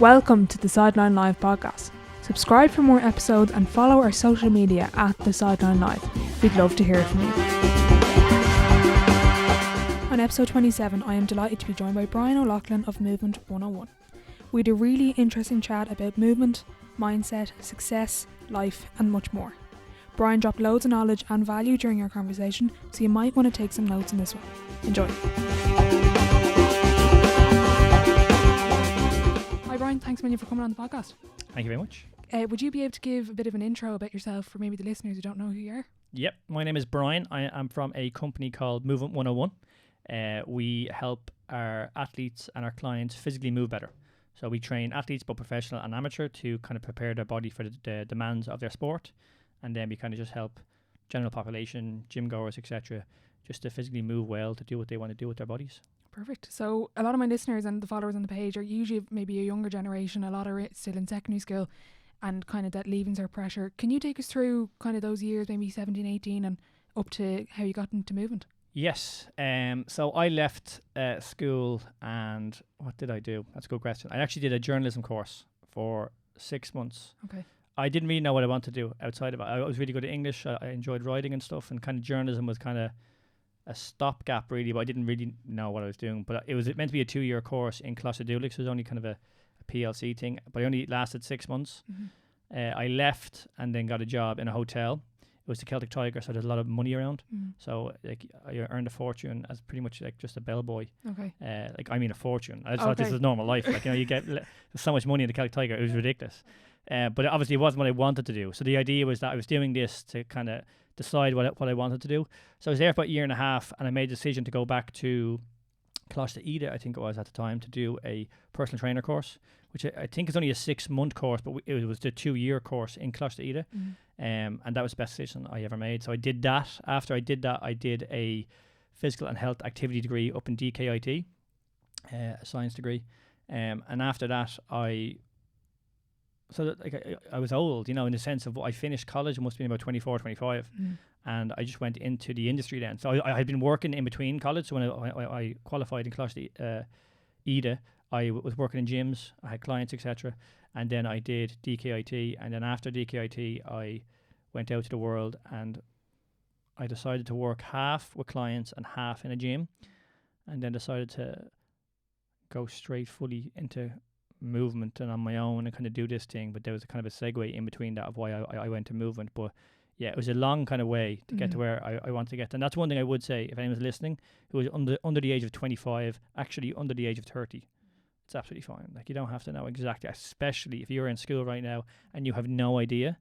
Welcome to the Sideline Live podcast. Subscribe for more episodes and follow our social media at the Sideline Live. We'd love to hear from you. On episode 27, I am delighted to be joined by Brian O'Loughlin of Movement 101. We had a really interesting chat about movement, mindset, success, life and much more. Brian dropped loads of knowledge and value during our conversation, so you might want to take some notes on this one. Enjoy. Hi Brian, thanks a million for coming on the podcast. Thank you very much. Would you be able to give a bit of an intro about yourself for maybe the listeners who don't know who you are? Yep, my name is Brian. I am from a company called Movement 101. We help our athletes and our clients physically move better. So we train athletes, both professional and amateur, to kind of prepare their body for the demands of their sport. And then we kind of just help general population, gym goers, etc., just to physically move well, to do what they want to do with their bodies. Perfect. So a lot of my listeners and the followers on the page are usually maybe a younger generation. A lot are still in secondary school and kind of that leaving cert pressure. Can you take us through kind of those years, maybe 17, 18 and up to how you got into movement? Yes. So I left school and what did I do? That's a good question. I actually did a journalism course for 6 months. Okay. I didn't really know what I wanted to do outside of it. I was really good at English. I enjoyed writing and stuff, and kind of journalism was kind of a stopgap really, but I didn't really know what I was doing. But it was meant to be a 2-year course in Closterdulix, so it was only kind of a PLC thing, but it only lasted 6 months. Mm-hmm. I left and then got a job in a hotel. It was the Celtic Tiger, so there's a lot of money around. Mm. So like I earned a fortune as pretty much like just a bellboy. Okay. A fortune. I thought this was normal life. Like, you get there's so much money in the Celtic Tiger, it was ridiculous. But obviously it wasn't what I wanted to do. So the idea was that I was doing this to kind of decide what I wanted to do. So I was there for about a year and a half, and I made a decision to go back to Closterdulix, I think it was at the time, to do a personal trainer course, which I think is only a 6-month course, but it was the 2-year course in Closterdulix. Mm. And that was the best decision I ever made. So I did that. After I did that, I did a physical and health activity degree up in DKIT, a science degree. And after that, I was old, in the sense of I finished college, I must have been about 24, 25. Mm. And I just went into the industry then. So I had been working in between college. So when I qualified in Closterdulix, I was working in gyms, I had clients, etc. And then I did DKIT. And then after DKIT, I went out to the world and I decided to work half with clients and half in a gym. And then decided to go straight fully into movement and on my own and kind of do this thing. But there was a kind of a segue in between that of why I went to movement. But yeah, it was a long kind of way to get to where I want to get. And that's one thing I would say, if anyone's listening, who is under the age of 25, actually under the age of 30, it's absolutely fine. Like, you don't have to know exactly, especially if you're in school right now and you have no idea,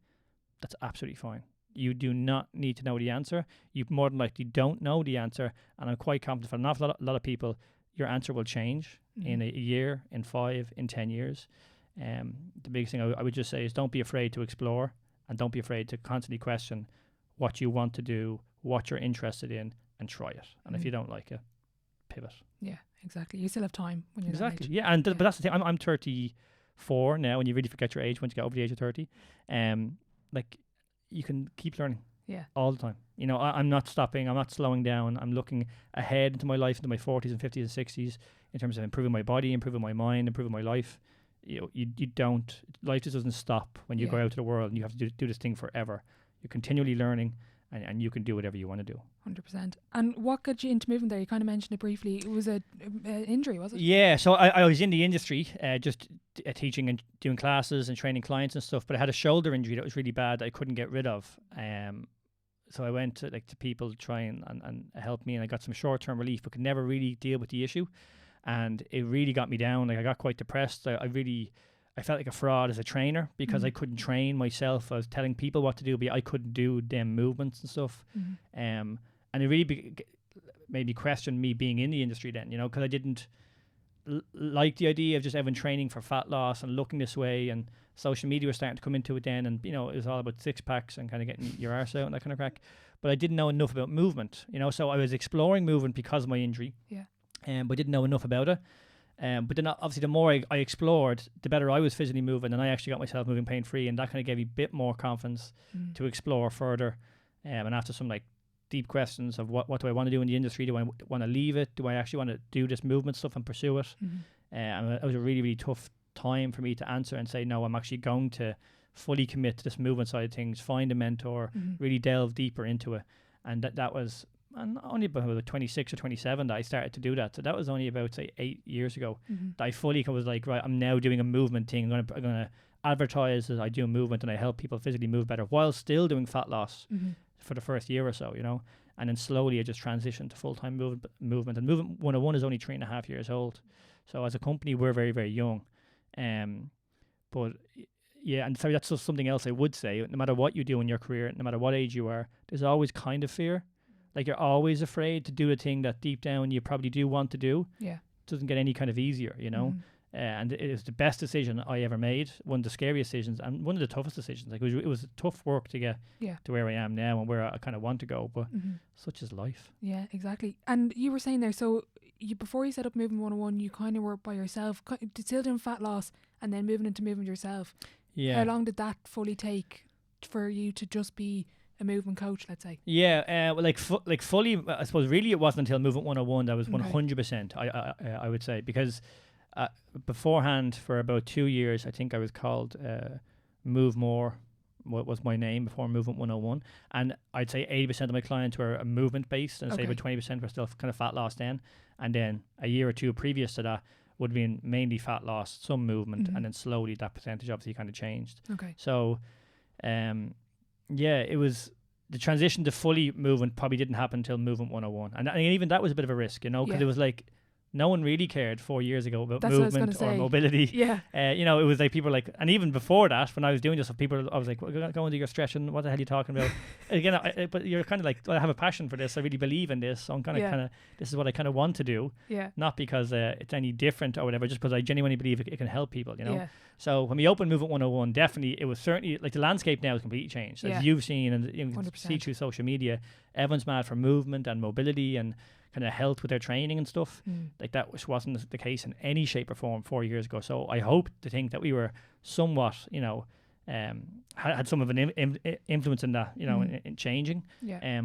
that's absolutely fine. You do not need to know the answer. You more than likely don't know the answer. And I'm quite confident for an awful lot of people, your answer will change in a year, in 5, in 10 years. The biggest thing I would just say is don't be afraid to explore. And don't be afraid to constantly question what you want to do, what you're interested in, and try it. And if you don't like it, pivot. Yeah, exactly. You still have time when you're exactly. Yeah, and but that's the thing. I'm 34 now, and you really forget your age once you get over the age of 30. Like, you can keep learning. Yeah. All the time. I'm not stopping. I'm not slowing down. I'm looking ahead into my life, into my 40s and 50s and 60s, in terms of improving my body, improving my mind, improving my life. You don't, life just doesn't stop when you go out to the world and you have to do this thing forever. You're continually learning and you can do whatever you want to do. 100%. And what got you into movement there? You kind of mentioned it briefly. It was an injury, was it? Yeah, so I was in the industry, just teaching and doing classes and training clients and stuff, but I had a shoulder injury that was really bad that I couldn't get rid of. So I went to people to try and help me, and I got some short-term relief, but could never really deal with the issue. And it really got me down. Like, I got quite depressed. I felt like a fraud as a trainer because I couldn't train myself. I was telling people what to do, but I couldn't do them movements and stuff. And it really made me question me being in the industry then, because I didn't like the idea of just everyone training for fat loss and looking this way. And social media was starting to come into it then. And, it was all about 6-packs and kind of getting your arse out and that kind of crack. But I didn't know enough about movement, so I was exploring movement because of my injury. Yeah. But I didn't know enough about it. But then obviously the more I explored, the better I was physically moving, and I actually got myself moving pain-free, and that kind of gave me a bit more confidence to explore further. And after some deep questions of what do I want to do in the industry, do I want to leave it, do I actually want to do this movement stuff and pursue it? And it was a really, really tough time for me to answer and say, no, I'm actually going to fully commit to this movement side of things, find a mentor, really delve deeper into it. And that was only about 26 or 27 that I started to do that. So that was only about, say, 8 years ago that I fully was like, right, I'm now doing a movement thing. I'm gonna advertise that I do a movement and I help people physically move better while still doing fat loss for the first year or so, you know. And then slowly I just transitioned to full-time movement. And Movement 101 is only 3.5 years old. So as a company, we're very, very young. But yeah, and so that's just something else I would say. No matter what you do in your career, no matter what age you are, there's always kind of fear. Like, you're always afraid to do a thing that deep down you probably do want to do. Yeah. It doesn't get any kind of easier, you know. And it was the best decision I ever made, one of the scariest decisions and one of the toughest decisions. Like, it was tough work to get to where I am now and where I kind of want to go, but such is life. Yeah, exactly. And you were saying there, so before you set up Movement 101, you kind of were by yourself, still doing fat loss and then moving into movement yourself. Yeah. How long did that fully take for you to just be a movement coach, let's say? Yeah, well, like fully, I suppose really it wasn't until Movement 101 that was 100%, I would say, because beforehand for about 2 years, I think I was called Move More, what was my name before Movement 101, and I'd say 80% of my clients were movement based, and say about 20% were still kind of fat loss then, and then a year or two previous to that would have been mainly fat loss, some movement, and then slowly that percentage obviously kind of changed. So yeah, it was the transition to fully movement probably didn't happen until Movement 101, and even that was a bit of a risk, you know, because it was like no one really cared 4 years ago about movement or mobility. You know, it was like people like, and even before that, when I was doing this, people, I was like, well, go and do your stretching. What the hell are you talking about? Again, but you're kind of like, well, I have a passion for this. I really believe in this. So I'm kind of, this is what I kind of want to do. Not because it's any different or whatever, just because I genuinely believe it can help people, you know? So when we opened Movement 101, definitely, it was certainly, like, the landscape now has completely changed. As you've seen and you can see through social media, everyone's mad for movement and mobility and kind of health with their training and stuff. Like, that wasn't the case in any shape or form 4 years ago. So I hope to think that we were somewhat, you know, had some of an influence in that, you know, in changing.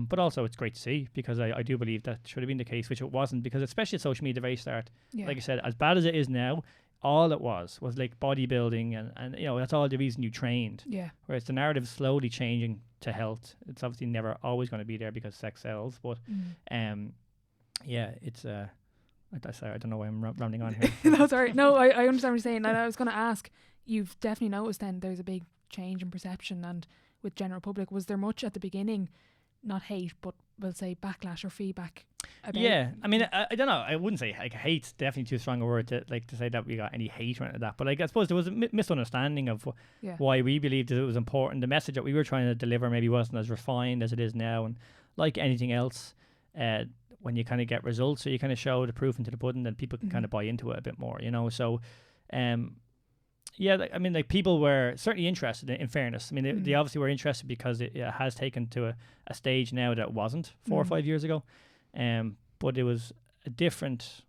But also it's great to see, because I do believe that should have been the case, which it wasn't, because especially at social media at the very start, like I said, as bad as it is now, all it was like bodybuilding and you know, that's all the reason you trained. Whereas the narrative is slowly changing to health. It's obviously never always going to be there because sex sells, but yeah, it's sorry, I don't know why I'm rambling on here. No, sorry. No, I understand what you're saying. And I was going to ask, you've definitely noticed then there's a big change in perception, and with general public, was there much at the beginning, not hate, but we'll say backlash or feedback about? Yeah, I mean, I don't know, I wouldn't say, like, hate's definitely too strong a word to say that we got any hate or anything like that, but like, I suppose there was a misunderstanding of why we believed that it was important. The message that we were trying to deliver maybe wasn't as refined as it is now, and like anything else, when you kind of get results, or you kind of show the proof into the pudding, then people can kind of buy into it a bit more, you know. So yeah, like, I mean, like, people were certainly interested in fairness. I mean, they obviously were interested because it has taken to a stage now that it wasn't 4 or 5 years ago. But it was a different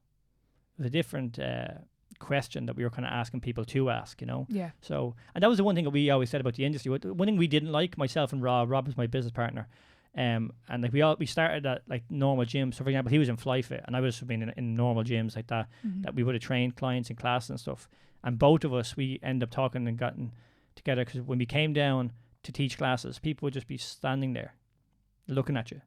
question that we were kind of asking people to ask, you know. So, and that was the one thing that we always said about the industry. One thing we didn't like, myself and Rob is my business partner, and like we started at like normal gyms. So for example, he was in FlyFit and I was been in normal gyms like that, that we would have trained clients in class and stuff. And both of us, we end up talking and gotten together, because when we came down to teach classes, people would just be standing there looking at you,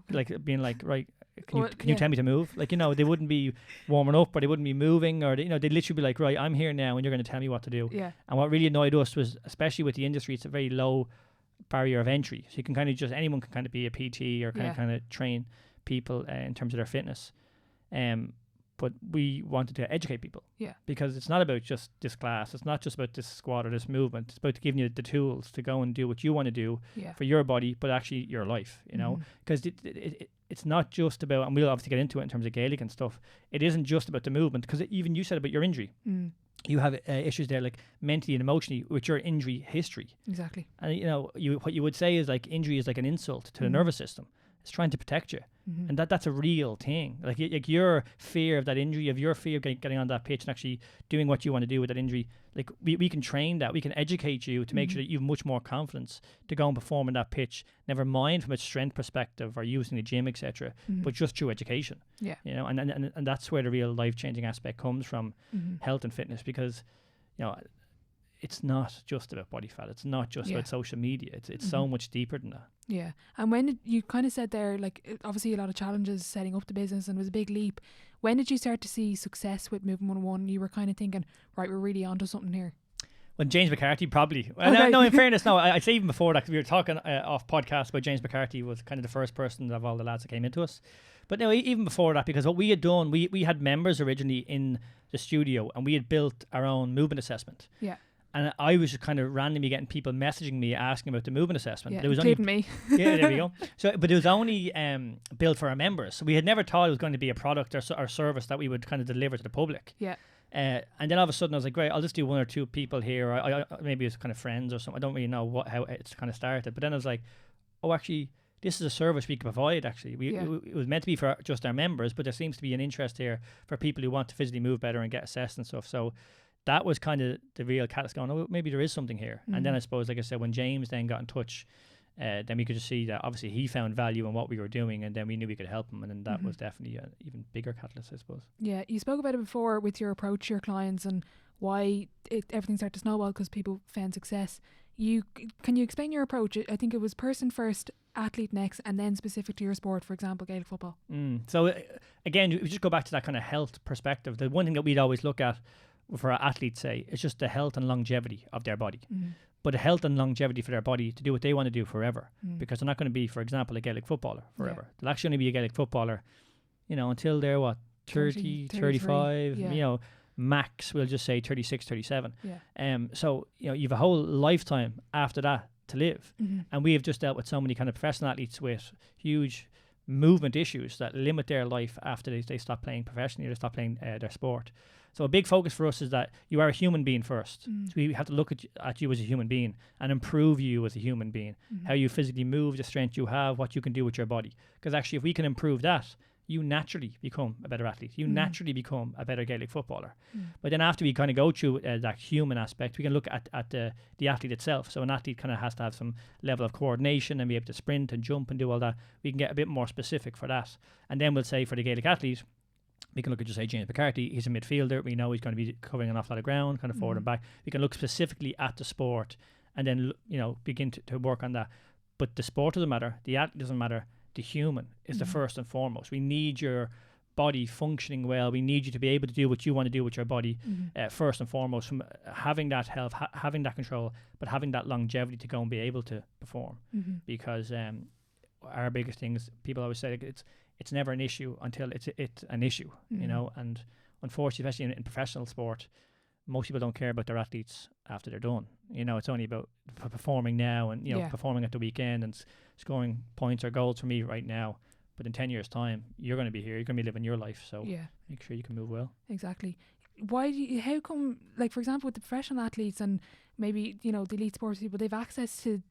like being like, right, can you tell me to move? Like, you know, they wouldn't be warming up, or they wouldn't be moving, or you know, they'd literally be like, right, I'm here now and you're going to tell me what to do. And what really annoyed us was, especially with the industry, it's a very low barrier of entry. So you can kind of anyone can kind of be a PT or kind of train people in terms of their fitness. But we wanted to educate people, because it's not about just this class. It's not just about this squat or this movement. It's about giving you the tools to go and do what you want to do for your body, but actually your life, you know, because it's not just about, and we'll obviously get into it in terms of Gaelic and stuff, it isn't just about the movement, because even you said about your injury. You have issues there, like mentally and emotionally, with your injury history. Exactly. And you know, what you would say is like, injury is like an insult to the nervous system. It's trying to protect you, and that's a real thing. Like your fear of that injury, of your fear of getting on that pitch and actually doing what you want to do with that injury. Like we can train that, we can educate you to make sure that you have much more confidence to go and perform in that pitch. Never mind from a strength perspective or using the gym, etc. But just through education. You know, and that's where the real life changing aspect comes from, health and fitness, because you know, it's not just about body fat. It's not just about social media. It's so much deeper than that. Yeah. And when did you kind of said there, like, obviously a lot of challenges setting up the business and it was a big leap. When did you start to see success with Movement 101? You were kind of thinking, right, we're really onto something here. Well, James McCarthy probably. Okay. No, in fairness, no. I'd say even before that, 'cause we were talking off podcast about James McCarthy was kind of the first person of all the lads that came into us. But no, even before that, because what we had done, we had members originally in the studio and we had built our own movement assessment. Yeah. And I was just kind of randomly getting people messaging me asking about the movement assessment. Yeah, There was including only, me. Yeah, there we go. So, but it was only built for our members. So we had never thought it was going to be a product or service that we would kind of deliver to the public. Yeah. And then all of a sudden I was like, great, I'll just do one or two people here. I maybe it's kind of friends or something. I don't really know how it's kind of started. But then I was like, oh, actually, this is a service we can provide. Actually, it was meant to be for just our members, but there seems to be an interest here for people who want to physically move better and get assessed and stuff. So that was kind of the real catalyst going, oh, maybe there is something here. And then I suppose, like I said, when James then got in touch, then we could just see that obviously he found value in what we were doing, and then we knew we could help him. And then that was definitely an even bigger catalyst, I suppose. Yeah, you spoke about it before with your approach to your clients and why everything started to snowball because people found success. Can you explain your approach? I think it was person first, athlete next, and then specific to your sport, for example, Gaelic football. So again, we just go back to that kind of health perspective. The one thing that we'd always look at for our athletes, say, is just the health and longevity of their body. But the health and longevity for their body to do what they want to do forever. Because they're not going to be, for example, a Gaelic footballer forever. They'll actually only be a Gaelic footballer, until they're 30, 35, max, we'll just say 36, 37. So, you've a whole lifetime after that to live. And we have just dealt with so many kind of professional athletes with huge movement issues that limit their life after they stop playing professionally or they stop playing their sport. So a big focus for us is that you are a human being first. So we have to look at you as a human being and improve you as a human being. How you physically move, the strength you have, what you can do with your body. Because actually, if we can improve that, you naturally become a better athlete. You naturally become a better Gaelic footballer. But then after we kind of go through that human aspect, we can look at the athlete itself. So an athlete kind of has to have some level of coordination and be able to sprint and jump and do all that. We can get a bit more specific for that. And then we'll say for the Gaelic athlete, we can look at just say James McCarthy, he's a midfielder. We know he's going to be covering an awful lot of ground, kind of forward and back. We can look specifically at the sport and then, begin to work on that. But the sport doesn't matter. The athlete doesn't matter. The human is the first and foremost. We need your body functioning well. We need you to be able to do what you want to do with your body first and foremost, from having that health, having that control, but having that longevity to go and be able to perform. Because our biggest thing is, people always say, like, it's never an issue until it's an issue, and unfortunately, especially in professional sport, most people don't care about their athletes after they're done. It's only about performing now and, performing at the weekend and scoring points or goals for me right now. But in 10 years' time, you're going to be here. You're going to be living your life. So make sure you can move well. Exactly. How come, like, for example, with the professional athletes and maybe, the elite sports people, they've access to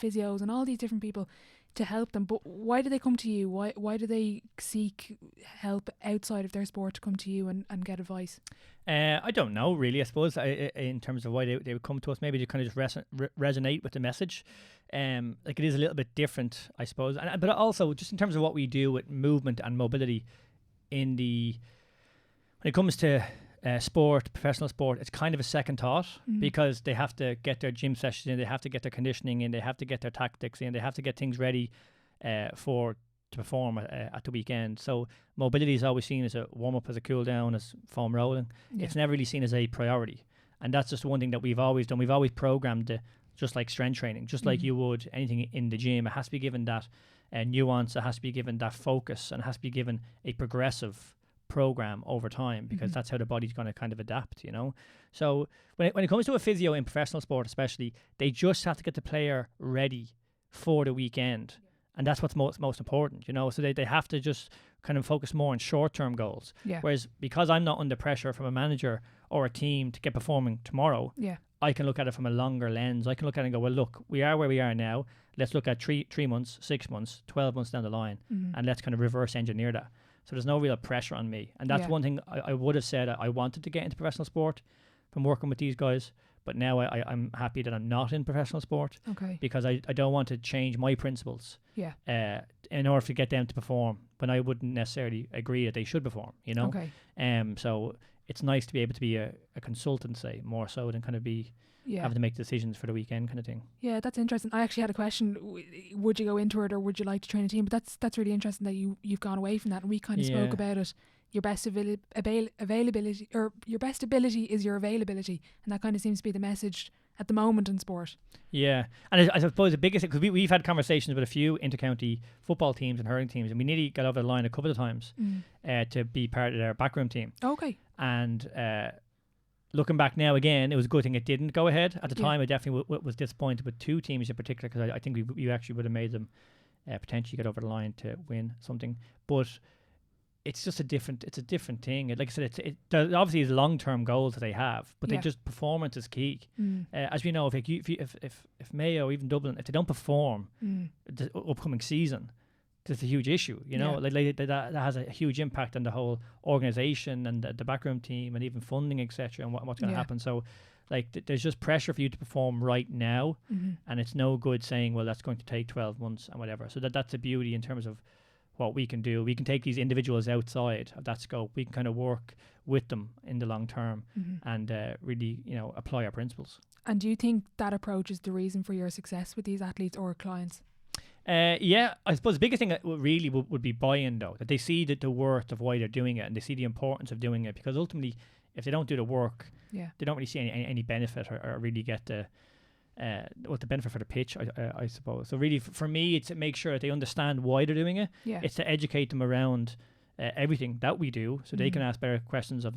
physios and all these different people to help them, but why do they come to you? Why do they seek help outside of their sport to come to you and get advice? I don't know, really. I suppose in terms of why they would come to us, maybe to kind of just resonate with the message. Like, it is a little bit different, I suppose. But also, just in terms of what we do with movement and mobility when it comes to sport, professional sport, it's kind of a second thought because they have to get their gym sessions in, they have to get their conditioning in, they have to get their tactics in, they have to get things ready to perform at the weekend. So mobility is always seen as a warm-up, as a cool-down, as foam rolling. It's never really seen as a priority. And that's just one thing that we've always done. We've always programmed it just like strength training, just like you would anything in the gym. It has to be given that nuance, it has to be given that focus, and it has to be given a progressive program over time, because that's how the body's going to kind of adapt, So when it comes to a physio in professional sport especially, they just have to get the player ready for the weekend, and that's what's most important, So they have to just kind of focus more on short-term goals. Whereas because I'm not under pressure from a manager or a team to get performing tomorrow, I can look at it from a longer lens. I can look at it and go, well, look, we are where we are now. Let's look at 3 months, 6 months, 12 months down the line, and let's kind of reverse engineer that. So there's no real pressure on me. And that's one thing I would have said I wanted to get into professional sport from working with these guys. But now I'm happy that I'm not in professional sport. Because I don't want to change my principles in order to get them to perform when I wouldn't necessarily agree that they should perform, So it's nice to be able to be a consultant, say, more so than kind of be having to make decisions for the weekend kind of thing. Yeah, that's interesting. I actually had a question: would you go into it, or would you like to train a team? But that's really interesting that you've gone away from that, and we kind of spoke about it. Your best availability, or your best ability is your availability, and that kind of seems to be the message at the moment in sport. Yeah, and I suppose the biggest, because we've had conversations with a few intercounty football teams and hurling teams, and we nearly got over the line a couple of times to be part of their backroom team. Okay. And looking back now again, it was a good thing it didn't go ahead. At the time, I definitely was disappointed with two teams in particular, because I think we actually would have made them potentially get over the line to win something. But it's just a different thing. Like I said, there obviously is long-term goals that they have, but they just, performance is key. As we know, if Mayo or even Dublin, if they don't perform the upcoming season, there's a huge issue. That has a huge impact on the whole organisation and the backroom team and even funding, etc. and what's going to happen. So, like, there's just pressure for you to perform right now, and it's no good saying, well, that's going to take 12 months and whatever. So that's the beauty in terms of what we can do. We can take these individuals outside of that scope. We can kind of work with them in the long term and really, apply our principles. And do you think that approach is the reason for your success with these athletes or clients? Yeah, I suppose the biggest thing that really would be buy-in, though, that they see the worth of why they're doing it, and they see the importance of doing it, because ultimately, if they don't do the work, they don't really see any benefit or really get the benefit for the pitch, I suppose. So really, for me, it's to make sure that they understand why they're doing it. It's to educate them around everything that we do, so they can ask better questions of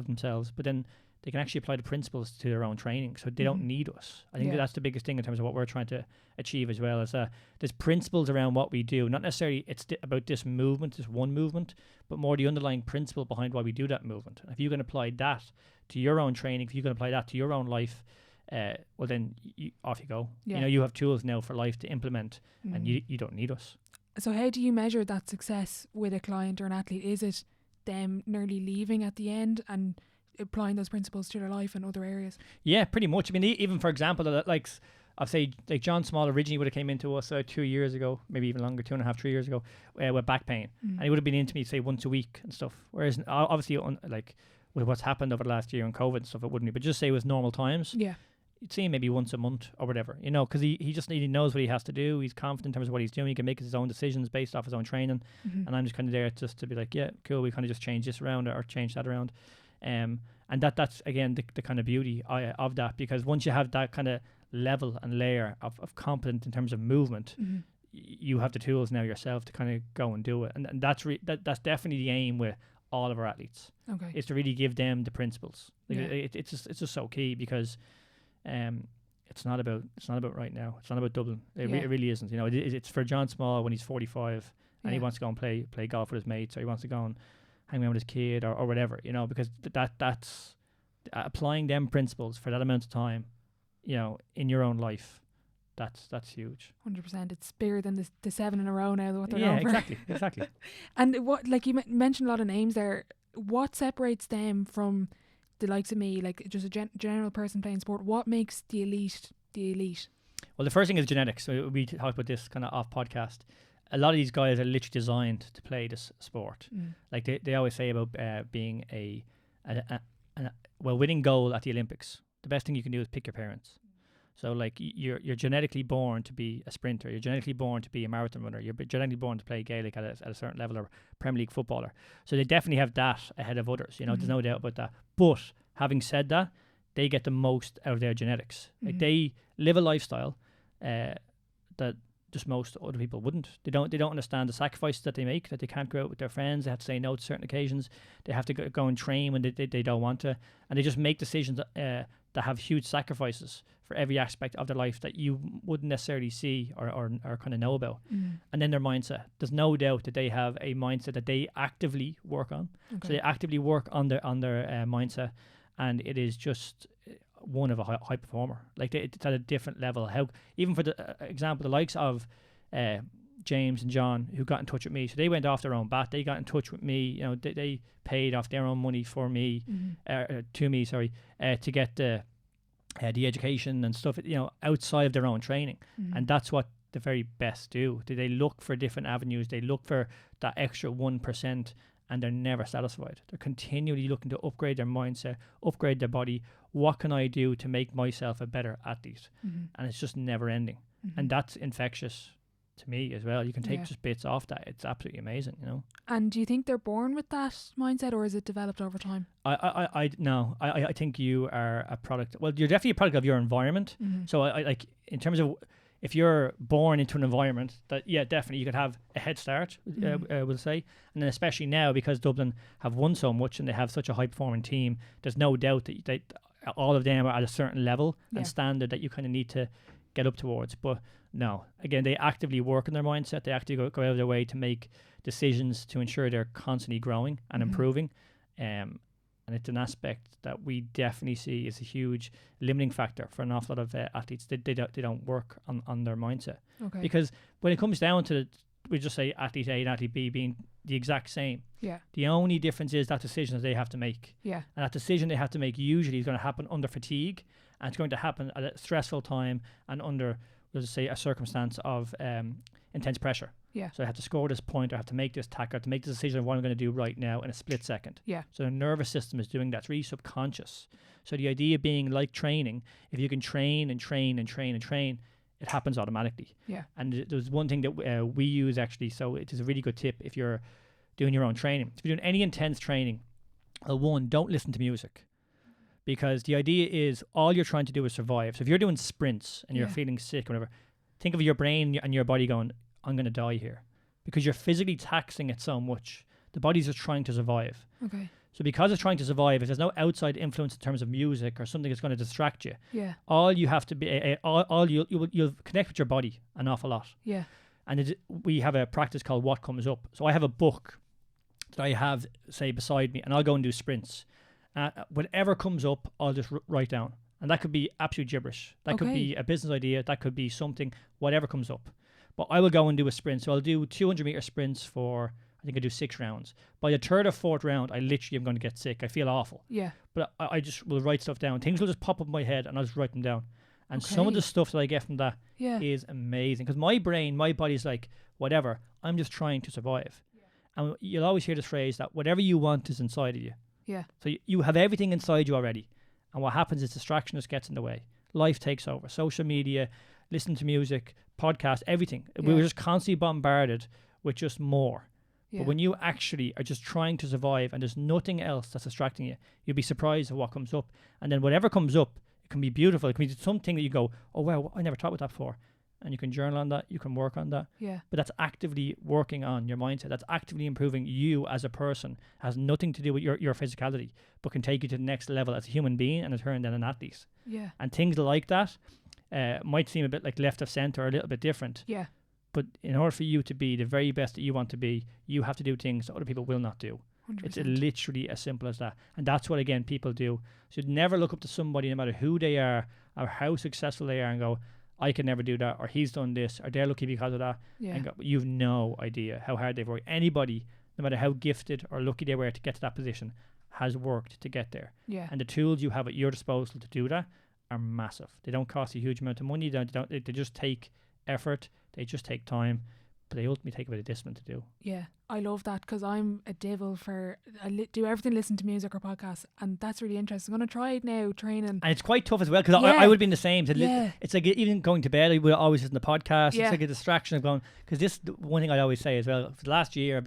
themselves, but then they can actually apply the principles to their own training, so they don't need us. I think that's the biggest thing in terms of what we're trying to achieve as well, is there's principles around what we do. Not necessarily it's about this movement, this one movement, but more the underlying principle behind why we do that movement. If you can apply that to your own training, if you can apply that to your own life, well then off you go. You have tools now for life to implement, and you don't need us. So how do you measure that success with a client or an athlete? Is it them nearly leaving at the end and applying those principles to their life and other areas? Yeah, pretty much. I mean, even for example, like I'd say, like John Small originally would have came into us 2 years ago, maybe even longer, 2.5, 3 years ago, with back pain, and he would have been into me, say, once a week and stuff. Whereas obviously, like with what's happened over the last year and COVID and stuff, it wouldn't be. But just say it was normal times. You'd see him maybe once a month or whatever, because he just knows what he has to do. He's confident in terms of what he's doing. He can make his own decisions based off his own training. And I'm just kind of there just to be like, yeah, cool, we kind of just change this around or change that around. And that's again the kind of beauty of that, because once you have that kind of level and layer of competence in terms of movement, you have the tools now yourself to kind of go and do it. And that's that's definitely the aim with all of our athletes. Is to really give them the principles. It's just so key, because it's not about right now. It's not about Dublin. It really isn't. It's for John Small when he's 45 and he wants to go and play golf with his mates, or he wants to go and hang around with his kid or whatever. Because that's applying them principles for that amount of time. In your own life, that's huge. 100%. It's bigger than the 7 in a row now. What they're going for. Exactly. And what, like you mentioned a lot of names there. What separates them from the likes of me, like just a general person playing sport? What makes the elite the elite? Well, the first thing is genetics. So we talked about this kind of off podcast. A lot of these guys are literally designed to play this sport. Like they always say about being a winning goal at the Olympics. The best thing you can do is pick your parents. So like you're genetically born to be a sprinter. You're genetically born to be a marathon runner. You're genetically born to play Gaelic at a certain level, or Premier League footballer. So they definitely have that ahead of others. There's no doubt about that. But having said that, they get the most out of their genetics. Like they live a lifestyle that just most other people wouldn't. They don't understand the sacrifices that they make, that they can't go out with their friends. They have to say no to certain occasions. They have to go and train when they don't want to. And they just make decisions that have huge sacrifices for every aspect of their life that you wouldn't necessarily see or kind of know about. And then their mindset. There's no doubt that they have a mindset that they actively work on. So they actively work on their mindset, and it is just one of a high performer. Like it's at a different level. How even for the example, the likes of James and John, who got in touch with me, so they went off their own bat. They got in touch with me. They paid off their own money for me, to me, to get the education and stuff, outside of their own training. And that's what the very best do. They look for different avenues. They look for that extra 1%, and they're never satisfied. They're continually looking to upgrade their mindset, upgrade their body. What can I do to make myself a better athlete? And it's just never ending. And that's infectious to me as well. You can take just bits off that. It's absolutely amazing, you know. And do you think they're born with that mindset, or is it developed over time? I think you are a product. Well, you're definitely a product of your environment. So I like, in terms of, if you're born into an environment that, definitely you could have a head start, we'll say. And then especially now, because Dublin have won so much and they have such a high performing team, there's no doubt that all of them are at a certain level and standard that you kind of need to get up towards. But no, again, they actively work on their mindset. They actively go out of their way to make decisions to ensure they're constantly growing and improving. And it's an aspect that we definitely see is a huge limiting factor for an awful lot of athletes. They don't work on their mindset. Because when it comes down to, we just say athlete A and athlete B being the exact same. The only difference is that decision that they have to make. And that decision they have to make usually is going to happen under fatigue, and it's going to happen at a stressful time and under, let's say, a circumstance of intense pressure. So I have to score this point, I have to make this tackle, I have to make the decision of what I'm going to do right now in a split second. So the nervous system is doing that. It's really subconscious. So the idea being, like training, if you can train and train and train and train, it happens automatically. And there's one thing that we use actually, so it is a really good tip if you're doing your own training. If you're doing any intense training, one, don't listen to music. Because the idea is all you're trying to do is survive. So if you're doing sprints and you're feeling sick or whatever, think of your brain and your body going, I'm going to die here. Because you're physically taxing it so much. The body's just trying to survive. So because it's trying to survive, if there's no outside influence in terms of music or something that's going to distract you, all you have to be, you'll connect with your body an awful lot. And we have a practice called What Comes Up. So I have a book that I have, say, beside me, and I'll go and do sprints. Whatever comes up, I'll just write down. And that could be absolute gibberish. That could be a business idea. That could be something, whatever comes up. But I will go and do a sprint. So I'll do 200-meter sprints for, I think I do 6 rounds. By the 3rd or 4th round, I literally am going to get sick. I feel awful. But I just will write stuff down. Things will just pop up in my head and I'll just write them down. And some of the stuff that I get from that is amazing. Because my brain, my body's like, whatever, I'm just trying to survive. And you'll always hear this phrase that whatever you want is inside of you. So you have everything inside you already. And what happens is distraction just gets in the way. Life takes over. Social media, listen to music, podcast, everything. We were just constantly bombarded with just more. But when you actually are just trying to survive and there's nothing else that's distracting you, you'll be surprised at what comes up. And then whatever comes up, it can be beautiful. It can be something that you go, oh, wow, I never thought about that before. And you can journal on that, you can work on that. But that's actively working on your mindset. That's actively improving you as a person. Has nothing to do with your physicality, but can take you to the next level as a human being and in turn then an athlete. And things like that might seem a bit like left of center or a little bit different. But in order for you to be the very best that you want to be, you have to do things that other people will not do. 100%. It's literally as simple as that. And that's what, again, people do. So you'd never look up to somebody, no matter who they are or how successful they are, and go, I can never do that, or he's done this, or they're lucky because of that. And go, you've no idea how hard they've worked. Anybody, no matter how gifted or lucky they were to get to that position, has worked to get there. And the tools you have at your disposal to do that are massive. They don't cost a huge amount of money. They just take effort. They just take time. But they ultimately take a bit of discipline to do. I love that, because I'm a devil for, do everything, listen to music or podcasts, and that's really interesting. I'm going to try it now, training. And it's quite tough as well, because I would have been the same. It's like even going to bed, I would always listen to the podcast. It's like a distraction of going, because this one thing I always say as well, for the last year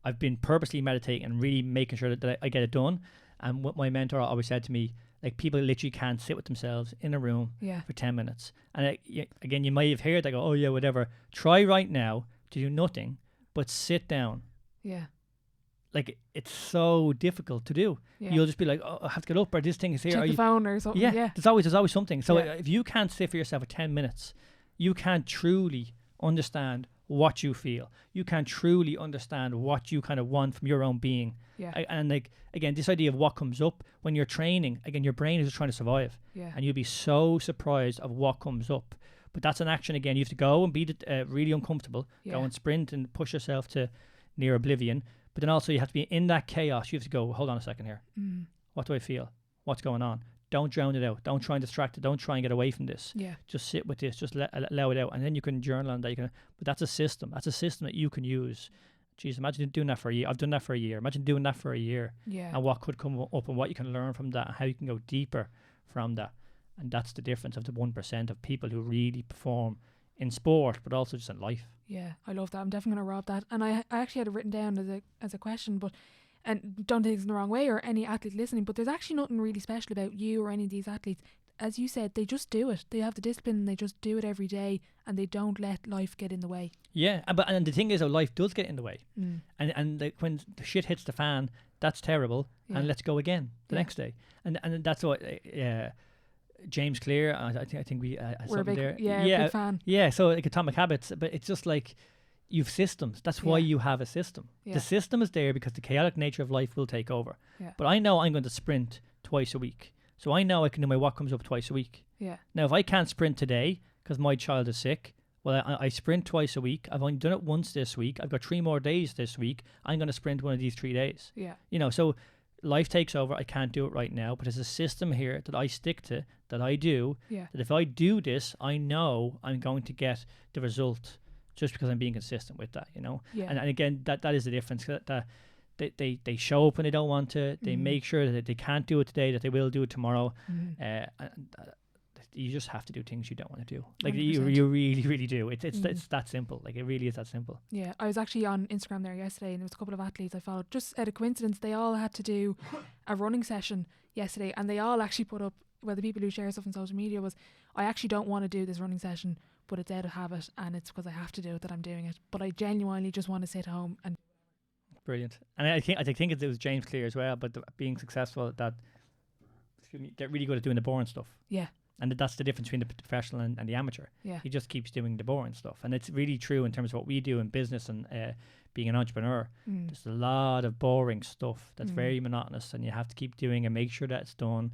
I've been purposely meditating and really making sure that I get it done. And what my mentor always said to me, like, people literally can't sit with themselves in a room for 10 minutes. And again, you might have heard, they go, oh yeah, whatever. Try right now to do nothing, but sit down. Like, it's so difficult to do. You'll just be like, oh, I have to get up, or this thing is here. Check the phone or something. There's always something. So if you can't sit for yourself for 10 minutes, you can't truly understand what you feel. You can't truly understand what you kind of want from your own being. And like, again, this idea of what comes up when you're training, again, your brain is just trying to survive. And you'll be so surprised of what comes up. But that's an action. Again, you have to go and be really uncomfortable, go and sprint and push yourself to near oblivion. But then also you have to be in that chaos. You have to go, hold on a second here. What do I feel? What's going on? Don't drown it out. Don't try and distract it. Don't try and get away from this. Just sit with this. Just allow it out. And then you can journal on that. But that's a system. That's a system that you can use Geez, imagine doing that for a year. I've done that for a year. Imagine doing that for a year, and what could come up and what you can learn from that, and how you can go deeper from that. And that's the difference of the 1% of people who really perform in sport, but also just in life. Yeah, I love that. I'm definitely going to rob that. And I actually had it written down as a question, but, and don't take this in the wrong way or any athlete listening, but there's actually nothing really special about you or any of these athletes. As you said, they just do it. They have the discipline and they just do it every day, and they don't let life get in the way. Yeah, and the thing is, life does get in the way. And when the shit hits the fan, that's terrible, and let's go again the next day. And that's what James Clear, I think we we're a big, there. Big fan. Yeah, so like Atomic Habits, but it's just like you've systems. That's why you have a system. The system is there because the chaotic nature of life will take over. But I know I'm going to sprint twice a week. So I know I can do my what comes up twice a week. Now, if I can't sprint today because my child is sick, well, I sprint twice a week. I've only done it once this week. I've got 3 more days this week. I'm going to sprint one of these 3 days. You know, so life takes over. I can't do it right now, but there's a system here that I stick to, that I do, that if I do this, I know I'm going to get the result just because I'm being consistent with that, you know? And again, that is the difference. That they show up when they don't want to. They make sure that they can't do it today, that they will do it tomorrow. You just have to do things you don't want to do. Like you really, really do. It's that simple. Like it really is that simple. Yeah, I was actually on Instagram there yesterday, and there was a couple of athletes I followed. Just out of coincidence, they all had to do a running session yesterday, and they all actually put up, well, the people who share stuff on social media was, I actually don't want to do this running session, but it's out of habit, and it's because I have to do it that I'm doing it. But I genuinely just want to sit home and. Brilliant. And I think it was James Clear as well, but being successful at that, they're really good at doing the boring stuff. Yeah. And that's the difference between the professional and the amateur. Yeah. He just keeps doing the boring stuff. And it's really true in terms of what we do in business and being an entrepreneur. There's a lot of boring stuff that's very monotonous, and you have to keep doing and make sure that it's done.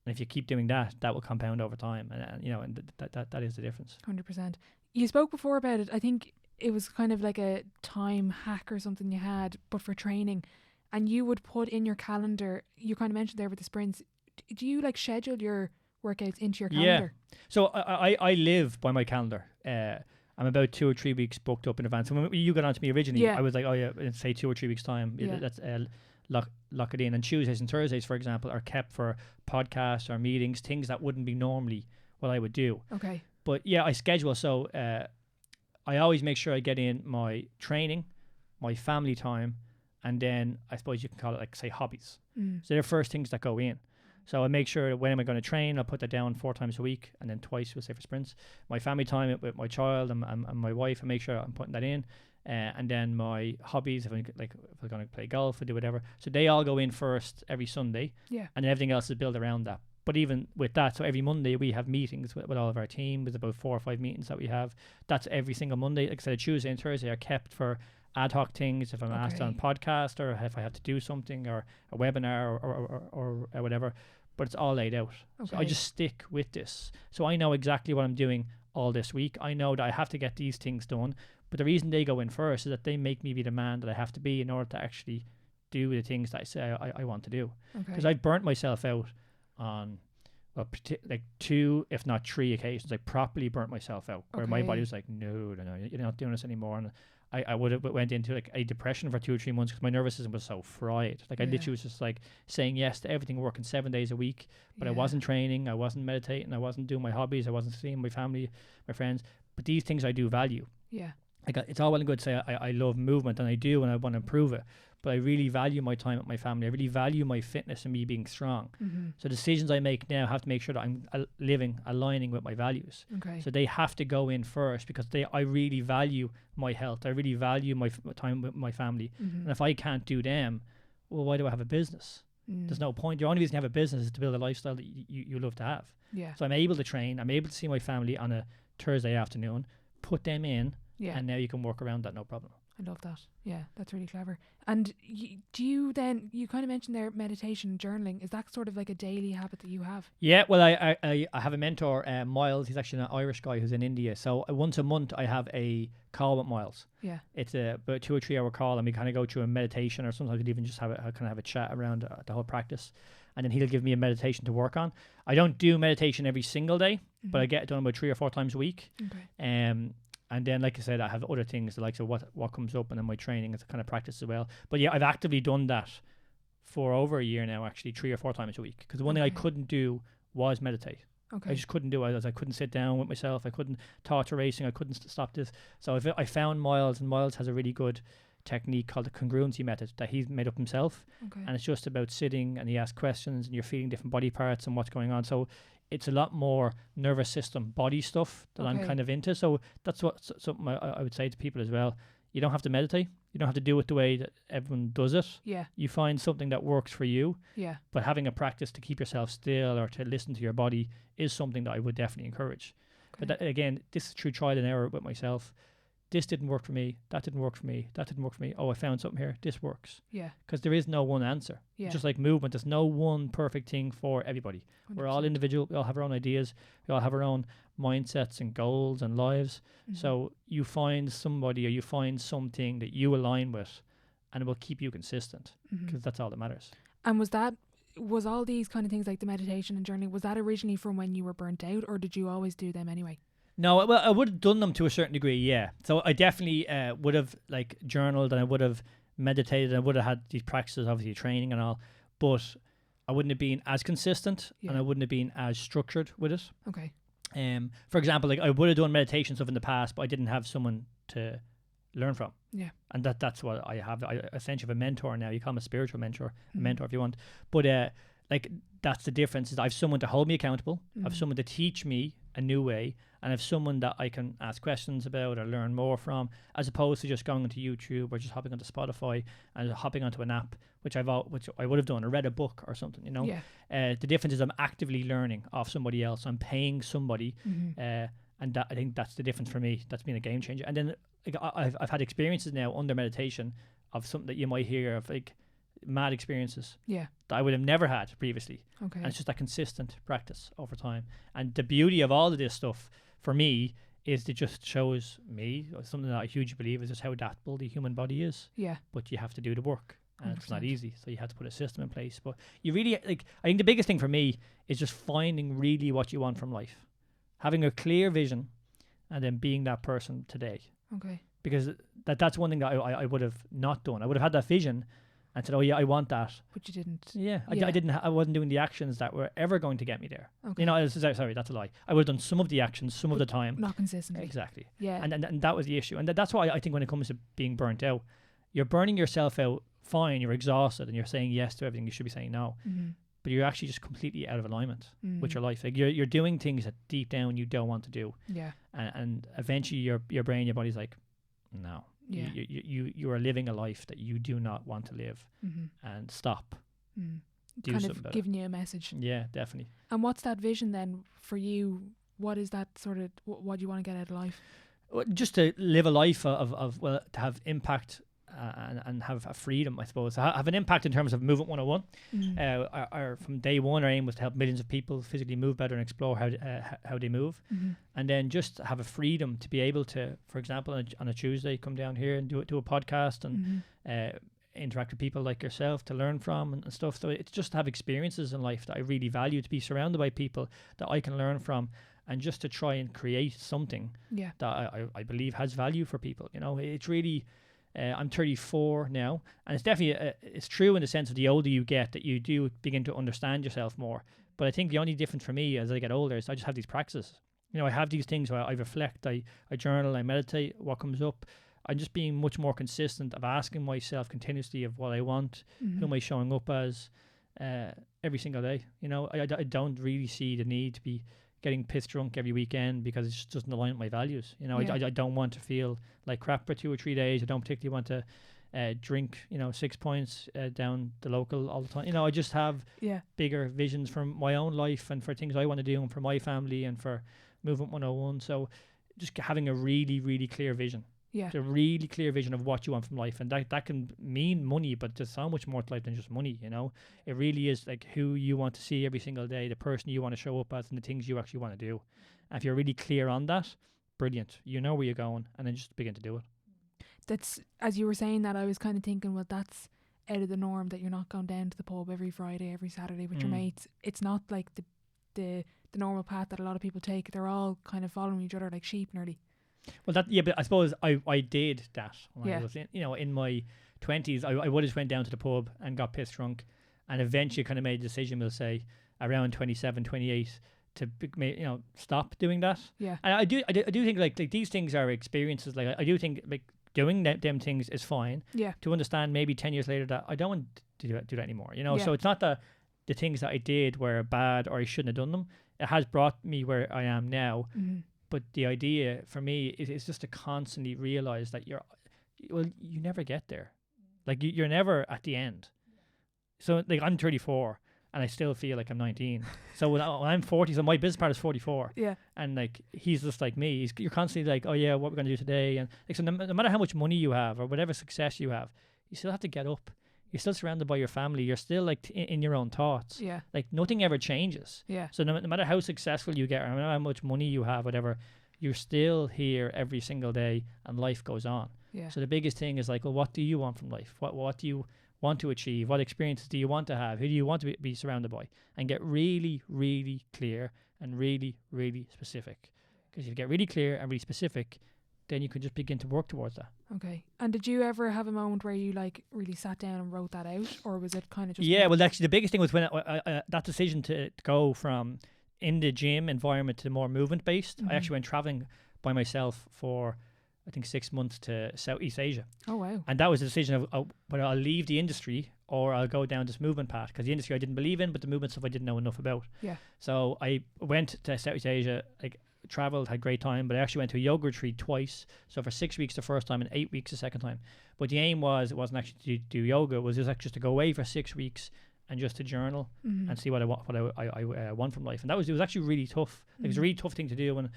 And if you keep doing that, that will compound over time. And you know, and that is the difference. 100%. You spoke before about it. I think it was kind of like a time hack or something you had, but for training. And you would put in your calendar, you kind of mentioned there with the sprints, do you like schedule your workouts into your calendar? Yeah. So I live by my calendar. I'm about 2 or 3 weeks booked up in advance. So when you got on to me originally, I was like, oh yeah, in say 2 or 3 weeks time, let's lock it in. And Tuesdays and Thursdays, for example, are kept for podcasts or meetings, things that wouldn't be normally what I would do. Okay. But yeah, I schedule. So I always make sure I get in my training, my family time, and then I suppose you can call it like, say, hobbies. So they're first things that go in. So I make sure that when am I going to train, I'll put that down 4 times a week, and then twice, we'll say, for sprints. My family time with my child and my wife, I make sure I'm putting that in. And then my hobbies, if I'm going to play golf or do whatever. So they all go in first every Sunday. Yeah. And then everything else is built around that. But even with that, so every Monday we have meetings with all of our team. There's about 4 or 5 meetings that we have. That's every single Monday. Like I said, Tuesday and Thursday are kept for ad hoc things. If I'm asked on a podcast, or if I have to do something, or a webinar or whatever. But it's all laid out. So I just stick with this. So I know exactly what I'm doing all this week. I know that I have to get these things done. But the reason they go in first is that they make me be the man that I have to be in order to actually do the things that I say I want to do. Because I've burnt myself out on like 2, if not 3 occasions. I properly burnt myself out where my body was like, no, you're not doing this anymore. And I would have went into like a depression for 2 or 3 months because my nervous system was so fried. Like I literally was just like saying yes to everything, working 7 days a week, but I wasn't training, I wasn't meditating, I wasn't doing my hobbies, I wasn't seeing my family, my friends. But these things I do value. Yeah. Like it's all well and good to say I love movement, and I do, and I want to improve it. But I really value my time with my family. I really value my fitness and me being strong. So decisions I make now have to make sure that I'm aligning with my values. So they have to go in first because I really value my health. I really value my time with my family. And if I can't do them, well, why do I have a business? There's no point. The only reason you have a business is to build a lifestyle that you love to have. So I'm able to train. I'm able to see my family on a Thursday afternoon, put them in, and now you can work around that, no problem. I love that. Yeah, that's really clever. And do you then, you kind of mentioned there meditation, journaling. Is that sort of like a daily habit that you have? Yeah, well, I have a mentor, Miles. He's actually an Irish guy who's in India. So once a month I have a call with Miles. Yeah. It's about a 2 or 3 hour call, and we kind of go through a meditation, or sometimes we even just have a chat around the whole practice. And then he'll give me a meditation to work on. I don't do meditation every single day, but I get it done about 3 or 4 times a week. And then, like I said, I have other things, the likes of what comes up, and then my training is a kind of practice as well. But yeah, I've actively done that for over a year now, actually, 3 or 4 times a week. Because the one thing I couldn't do was meditate. I just couldn't do it. I couldn't sit down with myself. I couldn't talk to racing. I couldn't stop this. So I found Miles, and Miles has a really good technique called the congruency method that he's made up himself. And it's just about sitting, and he asks questions, and you're feeling different body parts and what's going on. So it's a lot more nervous system, body stuff that I'm kind of into. So that's something I would say to people as well. You don't have to meditate. You don't have to do it the way that everyone does it. Yeah. You find something that works for you. Yeah. But having a practice to keep yourself still or to listen to your body is something that I would definitely encourage. But that, again, this is through trial and error with myself. This didn't work for me. That didn't work for me. That didn't work for me. Oh, I found something here. This works. Yeah. Because there is no one answer. Yeah. Just like movement, there's no one perfect thing for everybody. 100%. We're all individual. We all have our own ideas. We all have our own mindsets and goals and lives. So you find somebody or you find something that you align with, and it will keep you consistent, because that's all that matters. And was all these kind of things like the meditation and journaling, was that originally from when you were burnt out, or did you always do them anyway? No, well, I would have done them to a certain degree, yeah. So I definitely would have like journaled, and I would have meditated, and I would have had these practices, obviously training and all, but I wouldn't have been as consistent, and I wouldn't have been as structured with it. Okay. For example, like I would have done meditation stuff in the past, but I didn't have someone to learn from. Yeah. And that's what I have. I essentially have a mentor now. You call him a spiritual mentor, a mentor if you want. But like that's the difference, is I have someone to hold me accountable. I have someone to teach me a new way, and I have someone that I can ask questions about or learn more from, as opposed to just going onto YouTube or just hopping onto Spotify and hopping onto an app, which I would have done, or read a book or something, you know. Yeah. The difference is I'm actively learning off somebody else. I'm paying somebody, and that, I think that's the difference for me. That's been a game changer. And then like, I've had experiences now under meditation of something that you might hear of, like mad experiences that I would have never had previously. Okay. And it's just a consistent practice over time. And the beauty of all of this stuff for me is it just shows me something that I hugely believe is just how adaptable the human body is. Yeah. But you have to do the work, and 100%. it's not easy. So you have to put a system in place. But you really, like, I think the biggest thing for me is just finding really what you want from life, having a clear vision, and then being that person today. Okay. Because that's one thing that I would have not done. I would have had that vision and said, oh yeah, I want that. But you didn't. Yeah, I wasn't doing the actions that were ever going to get me there. Okay. You know, sorry, that's a lie. I would have done some of the actions, some of the time. Not consistently. Exactly. Yeah. And that was the issue. And that's why I think when it comes to being burnt out, you're burning yourself out fine, you're exhausted, and you're saying yes to everything you should be saying no. But you're actually just completely out of alignment with your life. Like you're doing things that deep down you don't want to do. Yeah. And eventually your brain, your body's like, no. Yeah. You are living a life that you do not want to live, and stop. Do kind something of about giving you a message. Yeah, definitely. And what's that vision then for you? What is that sort of, what do you want to get out of life? Well, just to live a life of well, to have impact and have a freedom, I suppose. Have an impact in terms of Movement 101. Our from day one, our aim was to help millions of people physically move better and explore how they move. And then just have a freedom to be able to, for example, on a Tuesday, come down here and do a podcast and interact with people like yourself to learn from and stuff. So it's just to have experiences in life that I really value, to be surrounded by people that I can learn from, and just to try and create something that I believe has value for people. You know, it's really... I'm 34 now, and it's definitely it's true in the sense of the older you get that you do begin to understand yourself more. But I think the only difference for me as I get older is I just have these practices. You know, I have these things where I reflect, I journal, I meditate, what comes up. I'm just being much more consistent of asking myself continuously of what I want, who am I showing up as every single day. You know, I don't really see the need to be getting pissed drunk every weekend because it just doesn't align with my values. You know, I don't want to feel like crap for 2 or 3 days. I don't particularly want to drink, 6 points down the local all the time. You know, I just have bigger visions for my own life and for things I want to do and for my family and for Movement 101. So just having a really, really clear vision. Yeah. A really clear vision of what you want from life. And that can mean money, but there's so much more to life than just money, you know. It really is like who you want to see every single day, the person you want to show up as, and the things you actually want to do. And if you're really clear on that, brilliant. You know where you're going, and then just begin to do it. That's, as you were saying that, I was kind of thinking, well, that's out of the norm, that you're not going down to the pub every Friday, every Saturday with your mates. It's not like the normal path that a lot of people take. They're all kind of following each other like sheep nearly. Well, but I suppose I did that when Yeah. I was in my 20s. I would have went down to the pub and got pissed drunk, and eventually kind of made a decision. We'll say around 27, 28 to stop doing that. Yeah. And I do think like these things are experiences. Like I do think like doing them things is fine. Yeah. To understand maybe 10 years later that I don't want to do that anymore. Yeah. So it's not that the things that I did were bad or I shouldn't have done them. It has brought me where I am now. Mm-hmm. But the idea for me is just to constantly realize that you never get there. Like you're never at the end. So like I'm 34 and I still feel like I'm 19. So when I'm 40, so my business partner is 44. Yeah. And like he's just like me. You're constantly like, oh yeah, what we're gonna do today, and like so no matter how much money you have or whatever success you have, you still have to get up. You're still surrounded by your family. You're still like in your own thoughts. Yeah. Like nothing ever changes. Yeah. So no matter how successful you get, or no matter how much money you have, whatever, you're still here every single day, and life goes on. Yeah. So the biggest thing is like, well, what do you want from life? What do you want to achieve? What experiences do you want to have? Who do you want to be surrounded by? And get really, really clear and really, really specific. Because if you get really clear and really specific, then you can just begin to work towards that. Okay. And did you ever have a moment where you like really sat down and wrote that out, or was it kind of just? Yeah, well, actually, the biggest thing was when that decision to go from in the gym environment to more movement based. Mm-hmm. I actually went traveling by myself for I think 6 months to Southeast Asia. Oh wow! And that was a decision of whether I'll leave the industry or I'll go down this movement path, because the industry I didn't believe in, but the movement stuff I didn't know enough about. Yeah. So I went to Southeast Asia, like traveled, had a great time, but I actually went to a yoga retreat twice. So for 6 weeks the first time and 8 weeks the second time. But the aim it wasn't actually to do yoga, it was just actually just to go away for 6 weeks and just to journal and see what I want from life. And it was actually really tough. Like, it was a really tough thing to do, and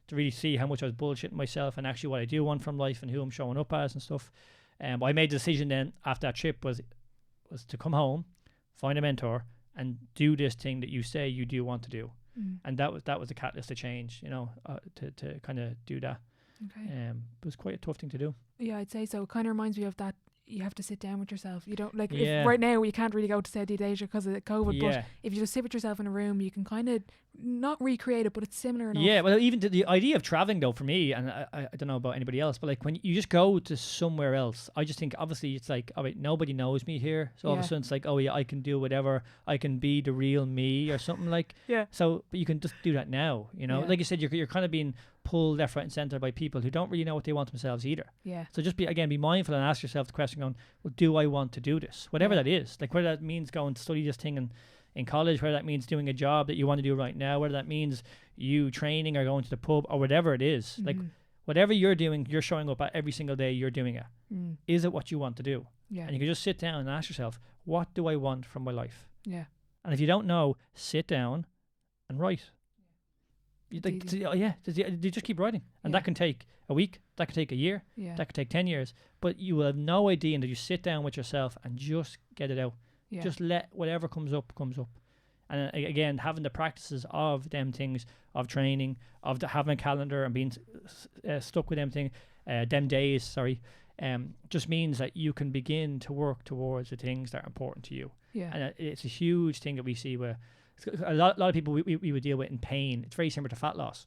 to really see how much I was bullshitting myself and actually what I do want from life and who I'm showing up as and stuff. But I made the decision then after that trip was to come home, find a mentor, and do this thing that you say you do want to do. And that was the catalyst to change, to kind of do that. Okay. It was quite a tough thing to do. Yeah, I'd say so. It kind of reminds me of that. You have to sit down with yourself. You don't like Yeah. if right now you can't really go to Southeast Asia because of COVID. Yeah. But if you just sit with yourself in a room, you can kind of not recreate it, but it's similar enough. Yeah, well, even the idea of traveling though for me, and I don't know about anybody else, but like when you just go to somewhere else, I just think obviously it's like, all right, nobody knows me here, so all of a sudden it's like, oh yeah, I can do whatever, I can be the real me or something like. Yeah. So, but you can just do that now, Yeah. Like you said, you're kind of being pulled left, right, and center by people who don't really know what they want themselves either. Yeah. So just be mindful and ask yourself the question, going, well, do I want to do this? Whatever that is, like whether that means going to study this thing in college, whether that means doing a job that you want to do right now, whether that means you training or going to the pub or whatever it is, like whatever you're doing, you're showing up at every single day, you're doing it. Is it what you want to do? Yeah. And you can just sit down and ask yourself, what do I want from my life? Yeah. And if you don't know, sit down and write. You just keep writing, and that can take a week, that can take a year, that could take 10 years, but you will have no idea until you sit down with yourself and just get it out. Yeah. Just let whatever comes up. And again, having the practices of them things, of training, of having a calendar and being stuck with them days, just means that you can begin to work towards the things that are important to you. Yeah. And it's a huge thing that we see where a lot of people we would deal with in pain. It's very similar to fat loss.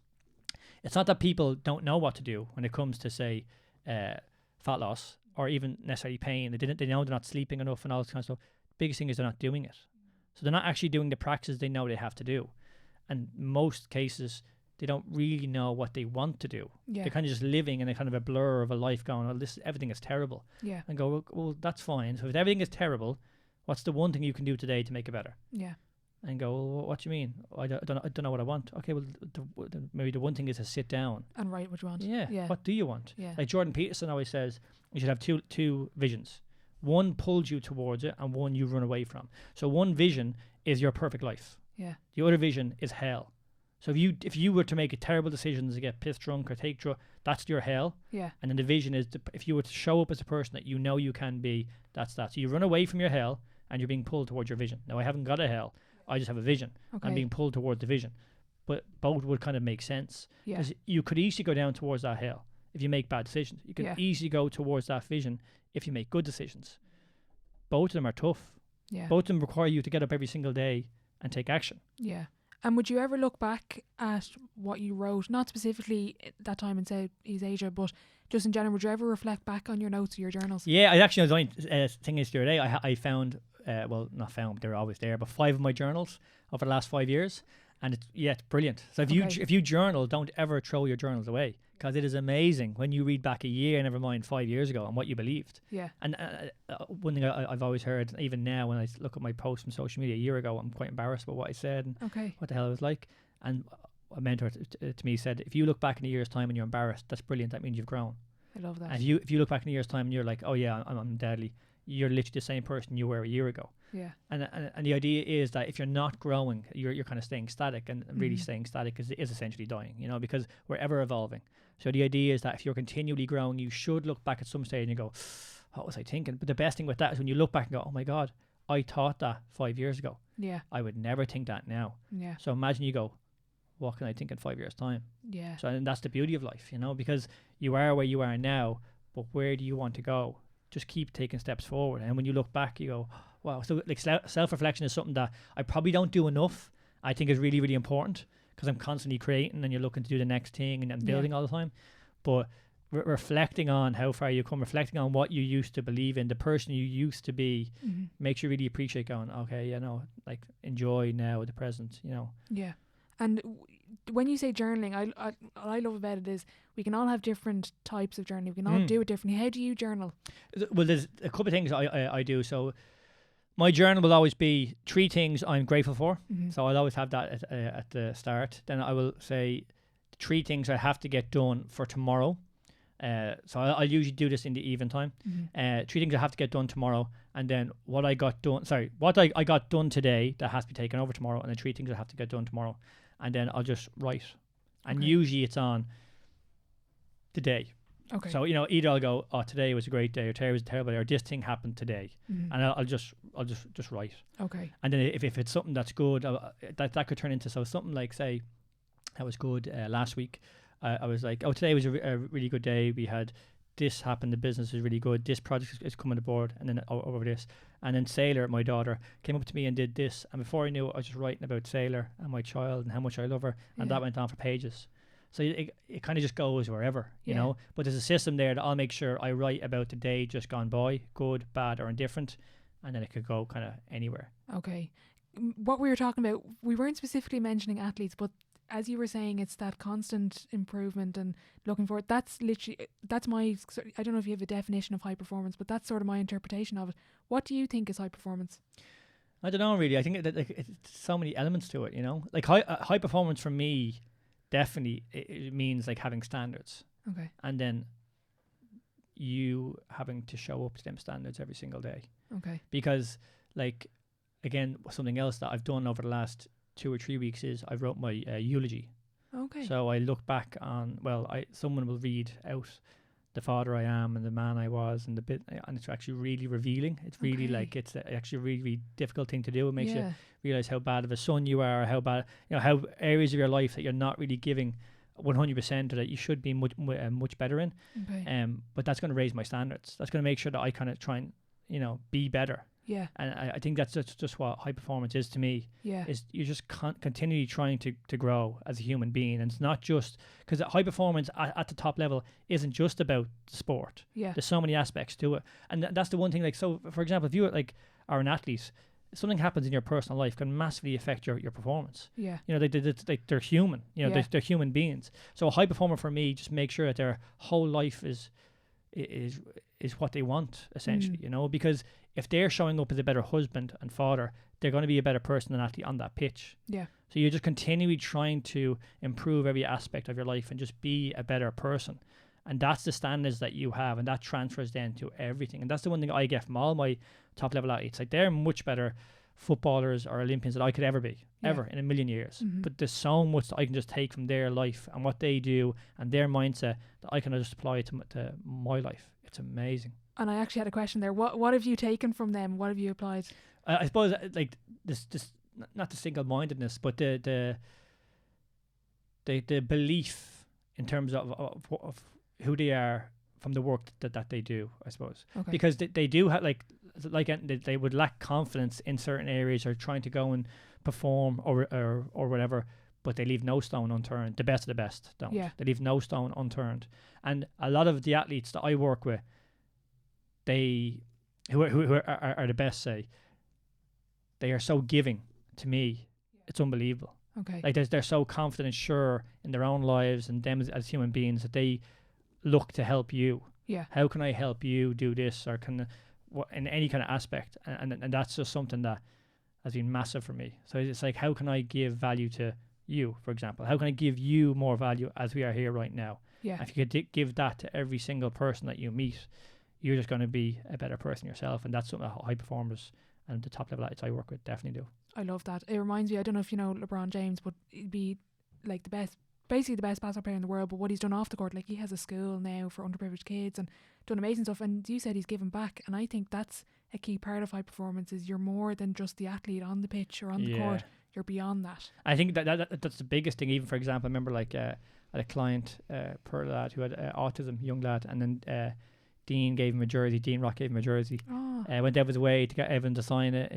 It's not that people don't know what to do when it comes to, say, fat loss or even necessarily pain. They know they're not sleeping enough and all this kind of stuff. Biggest thing is they're not doing it. So they're not actually doing the practices they know they have to do. And most cases, they don't really know what they want to do. Yeah. They're kind of just living in a kind of a blur of a life going, well, everything is terrible. Yeah. And go, well, that's fine. So if everything is terrible, what's the one thing you can do today to make it better? Yeah. And go, well, what do you mean? I don't know what I want. Okay, well, maybe the one thing is to sit down and write what you want. Yeah. What do you want? Yeah. Like Jordan Peterson always says, you should have two visions. One pulls you towards it, and one you run away from. So one vision is your perfect life. Yeah. The other vision is hell. So if you were to make a terrible decisions to get pissed drunk or take drugs, that's your hell. Yeah. And then the vision is if you were to show up as a person that you know you can be, that's that. So you run away from your hell, and you're being pulled towards your vision. Now I haven't got a hell. I just have a vision. Okay. I'm being pulled towards the vision. But both would kind of make sense. Yeah. Because you could easily go down towards that hell if you make bad decisions. You can easily go towards that vision if you make good decisions. Both of them are tough. Yeah. Both of them require you to get up every single day and take action. Yeah. And would you ever look back at what you wrote, not specifically that time in Southeast Asia, but just in general, would you ever reflect back on your notes or your journals? Yeah, I actually, the only thing is the other day, I found, well, not found, they're always there, but 5 of my journals over the last 5 years. And it's brilliant. So if you journal, don't ever throw your journals away, because it is amazing when you read back a year, never mind 5 years ago, and what you believed. Yeah. And one thing I've always heard, even now when I look at my posts on social media a year ago, I'm quite embarrassed about what I said and what the hell I was like. And a mentor to me said, if you look back in a year's time and you're embarrassed, that's brilliant. That means you've grown. I love that. And if you look back in a year's time and you're like, oh yeah, I'm deadly, you're literally the same person you were a year ago. Yeah. And the idea is that if you're not growing, you're kind of staying static, and really staying static is essentially dying, because we're ever evolving. So the idea is that if you're continually growing, you should look back at some stage and you go, what was I thinking? But the best thing with that is when you look back and go, oh my God, I thought that 5 years ago. Yeah. I would never think that now. Yeah. So imagine you go, what can I think in 5 years' time? Yeah. So and that's the beauty of life, because you are where you are now, but where do you want to go? Just keep taking steps forward. And when you look back, you go, wow. So like self-reflection is something that I probably don't do enough. I think is really, really important, because I'm constantly creating and you're looking to do the next thing and building all the time. But reflecting on how far you come, reflecting on what you used to believe in, the person you used to be, makes you really appreciate going, okay, like enjoy now the present, Yeah. And when you say journaling, what I love about it is we can all have different types of journaling. We can all do it differently. How do you journal? Well, there's a couple of things I do. So my journal will always be 3 things I'm grateful for. So I'll always have that at the start. Then I will say 3 things I have to get done for tomorrow. So I'll usually do this in the even time. 3 things I have to get done tomorrow, and then what I got done today that has to be taken over tomorrow, and then 3 things I have to get done tomorrow. And then I'll just write. And usually it's on the day. Okay. So, either I'll go, oh, today was a great day, or today was a terrible day, or this thing happened today. And I'll just write. Okay. And then if it's something that's good, that could turn into, so something like, say, that was good last week. I was like, oh, today was a really good day. We had this happen. The business is really good. This project is coming aboard. And then over this. And then Sailor, my daughter, came up to me and did this. And before I knew it, I was just writing about Sailor and my child and how much I love her. And that went on for pages. So it kind of just goes wherever, you know. But there's a system there that I'll make sure I write about the day just gone by, good, bad, or indifferent. And then it could go kind of anywhere. Okay. What we were talking about, we weren't specifically mentioning athletes, but as you were saying, it's that constant improvement and looking for it. That's my, I don't know if you have a definition of high performance, but that's sort of my interpretation of it. What do you think is high performance? I don't know, really. I think that it's so many elements to it, Like high performance for me, definitely it means like having standards. Okay. And then you having to show up to them standards every single day. Okay. Because like, again, something else that I've done over the last 2 or 3 weeks is I wrote my eulogy. Okay. So I look back on, someone will read out the father I am and the man I was and and it's actually really revealing. It's really like, it's actually a really, really difficult thing to do. It makes you realize how bad of a son you are, how bad, how areas of your life that you're not really giving 100% or that you should be much better in. Okay. But that's going to raise my standards. That's going to make sure that I kind of try and, be better. Yeah. And I think that's just what high performance is to me. Yeah. Is you're just continually trying to grow as a human being. And it's not just, because high performance at the top level isn't just about sport. Yeah. There's so many aspects to it. And that's the one thing, like, so for example, if you are an athlete, something happens in your personal life can massively affect your performance. Yeah. They're human. They're human beings. So a high performer for me just makes sure that their whole life is what they want, essentially, because if they're showing up as a better husband and father, they're going to be a better person than athlete on that pitch. Yeah. So you're just continually trying to improve every aspect of your life and just be a better person. And that's the standards that you have, and that transfers then to everything. And that's the one thing I get from all my top level athletes. Like, they're much better footballers or Olympians than I could ever be, ever in a million years. But there's so much that I can just take from their life and what they do and their mindset that I can just apply to my life. It's amazing. And I actually had a question there. What have you taken from them? What have you applied? I suppose like this not the single-mindedness, but the belief in terms of who they are from the work that they do, I suppose. Okay. Because they do have, like, like they would lack confidence in certain areas or trying to go and perform or whatever, but they leave no stone unturned. The best of the best don't. Yeah. They leave no stone unturned. And a lot of the athletes that I work with, who are the best, say, they are so giving to me. It's unbelievable. Okay. Like they're so confident and sure in their own lives and them as human beings that they look to help you. Yeah. How can I help you do this, or in any kind of aspect? And that's just something that has been massive for me. So it's like, how can I give value to you, for example? How can I give you more value as we are here right now? Yeah. If you could give that to every single person that you meet, you're just going to be a better person yourself. And that's something that high performers and the top level athletes I work with definitely do. I love that. It reminds me, I don't know if you know LeBron James, but he'd be like basically the best basketball player in the world, but what he's done off the court, like he has a school now for underprivileged kids and done amazing stuff. And you said he's given back, and I think that's a key part of high performance, is you're more than just the athlete on the pitch or on the court. You're beyond that. I think that's the biggest thing. Even, for example, I remember like I had a client, per lad who had autism, young lad, and then Dean gave him a jersey. Dean Rock gave him a jersey. Went out of his way to get Evan to sign it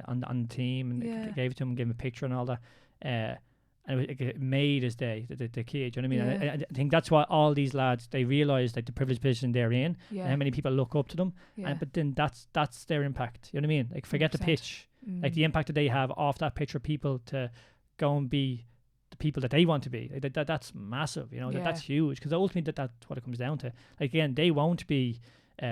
on the team, and gave it to him, gave him a picture and all that. And it made his day, the kid. Do you know what I mean? I think that's why all these lads, they realise like the privileged position they're in, and how many people look up to them. But then that's their impact. You know what I mean? Like, forget 100%. The pitch. Like the impact that they have off that pitch for people to go and be the people that they want to be. Like that's massive. You know, that's huge, because ultimately that's what it comes down to. Like, again, they won't be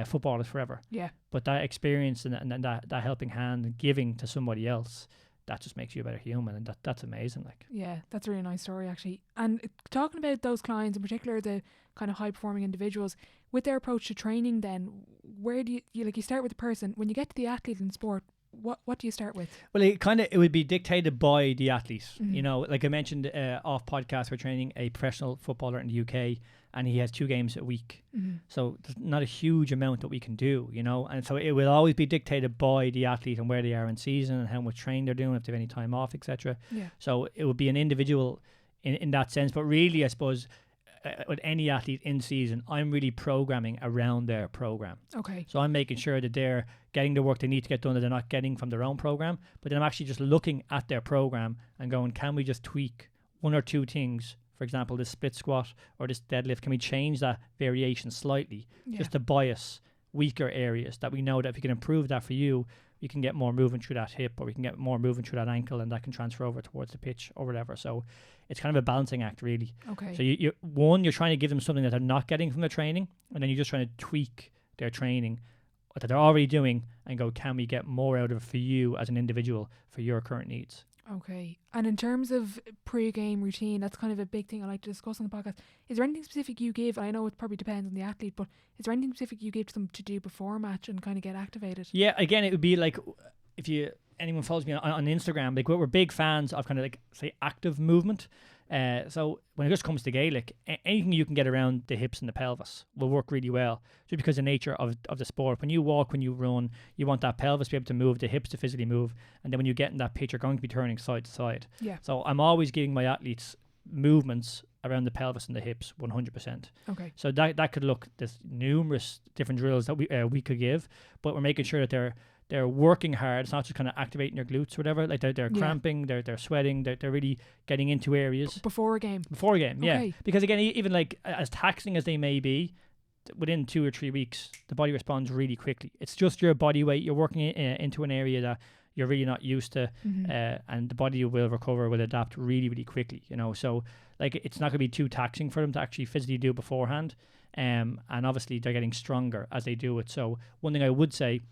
footballers forever. Yeah. But that experience and that helping hand and giving to somebody else, that just makes you a better human, and that's amazing. Like, yeah, that's a really nice story, actually. And talking about those clients in particular, the kind of high performing individuals, with their approach to training, then where do you start with the person when you get to the athlete in sport? What do you start with? Well, it would be dictated by the athlete. Mm-hmm. You know, like I mentioned off podcast, we're training a professional footballer in the UK, and he has 2 games a week. Mm-hmm. So there's not a huge amount that we can do, you know. And so it will always be dictated by the athlete and where they are in season and how much training they're doing, if they have any time off, etc. Yeah. So it would be an individual in that sense. But really, I suppose, with any athlete in season, I'm really programming around their program. Okay. So I'm making sure that they're getting the work they need to get done that they're not getting from their own program. But then I'm actually just looking at their program and going, can we just tweak 1 or 2 things? For example, this split squat or this deadlift, can we change that variation slightly just to bias weaker areas that we know that if we can improve that for you, we can get more movement through that hip, or we can get more movement through that ankle, and that can transfer over towards the pitch or whatever. So it's kind of a balancing act, really. Okay. So you're trying to give them something that they're not getting from the training, and then you're just trying to tweak their training that they're already doing and go, can we get more out of it for you as an individual for your current needs? Okay. And in terms of pre-game routine, that's kind of a big thing I like to discuss on the podcast. Is there anything specific you give? I know it probably depends on the athlete, but is there anything specific you give to them to do before a match and kind of get activated? Yeah, again, it would be like, if anyone follows me on Instagram, like we're big fans of kind of like, say, active movement. So when it just comes to Gaelic, anything you can get around the hips and the pelvis will work really well, just because of the nature of the sport. When you walk, when you run, you want that pelvis to be able to move, the hips to physically move, and then when you get in that pitch, you're going to be turning side to side. Yeah. So I'm always giving my athletes movements around the pelvis and the hips, 100%. Okay. So that could look, there's numerous different drills that we could give, but we're making sure that they're working hard. It's not just kind of activating your glutes or whatever. Like they're cramping, they're sweating, they're really getting into areas. Before a game? Before a game, yeah. Because again, even like as taxing as they may be, within 2 or 3 weeks, the body responds really quickly. It's just your body weight. You're working into an area that you're really not used to, and the body will recover, will adapt really, really quickly, you know. So like it's not going to be too taxing for them to actually physically do beforehand. And obviously they're getting stronger as they do it. So one thing I would say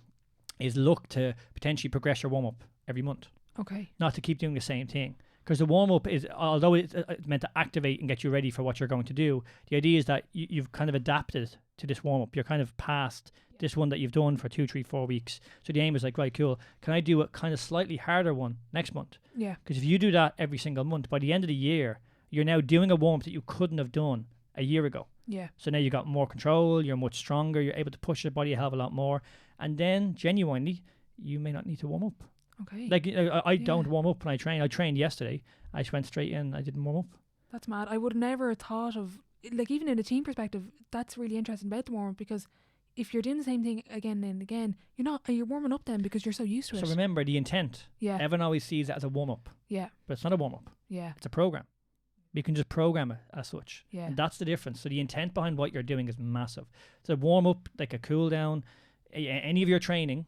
is look to potentially progress your warm-up every month. Okay. Not to keep doing the same thing. Because the warm-up is, although it's meant to activate and get you ready for what you're going to do, the idea is that you've kind of adapted to this warm-up. You're kind of past this one that you've done for 2, 3, 4 weeks. So the aim is like, right, cool, can I do a kind of slightly harder one next month? Yeah. Because if you do that every single month, by the end of the year, you're now doing a warm-up that you couldn't have done a year ago. Yeah. So now you've got more control, you're much stronger, you're able to push your body a hell of a lot more. And then, genuinely, you may not need to warm up. Okay. Like, I don't warm up when I train. I trained yesterday. I just went straight in. I didn't warm up. That's mad. I would never have thought of, like, even in a team perspective, that's really interesting about the warm up, because if you're doing the same thing again and again, you're warming up then because you're so used to it. So remember the intent. Yeah. Everyone always sees it as a warm-up. Yeah. But it's not a warm-up. Yeah. It's a program. You can just program it as such. Yeah. And that's the difference. So the intent behind what you're doing is massive. So warm-up, like a cool-down, any of your training,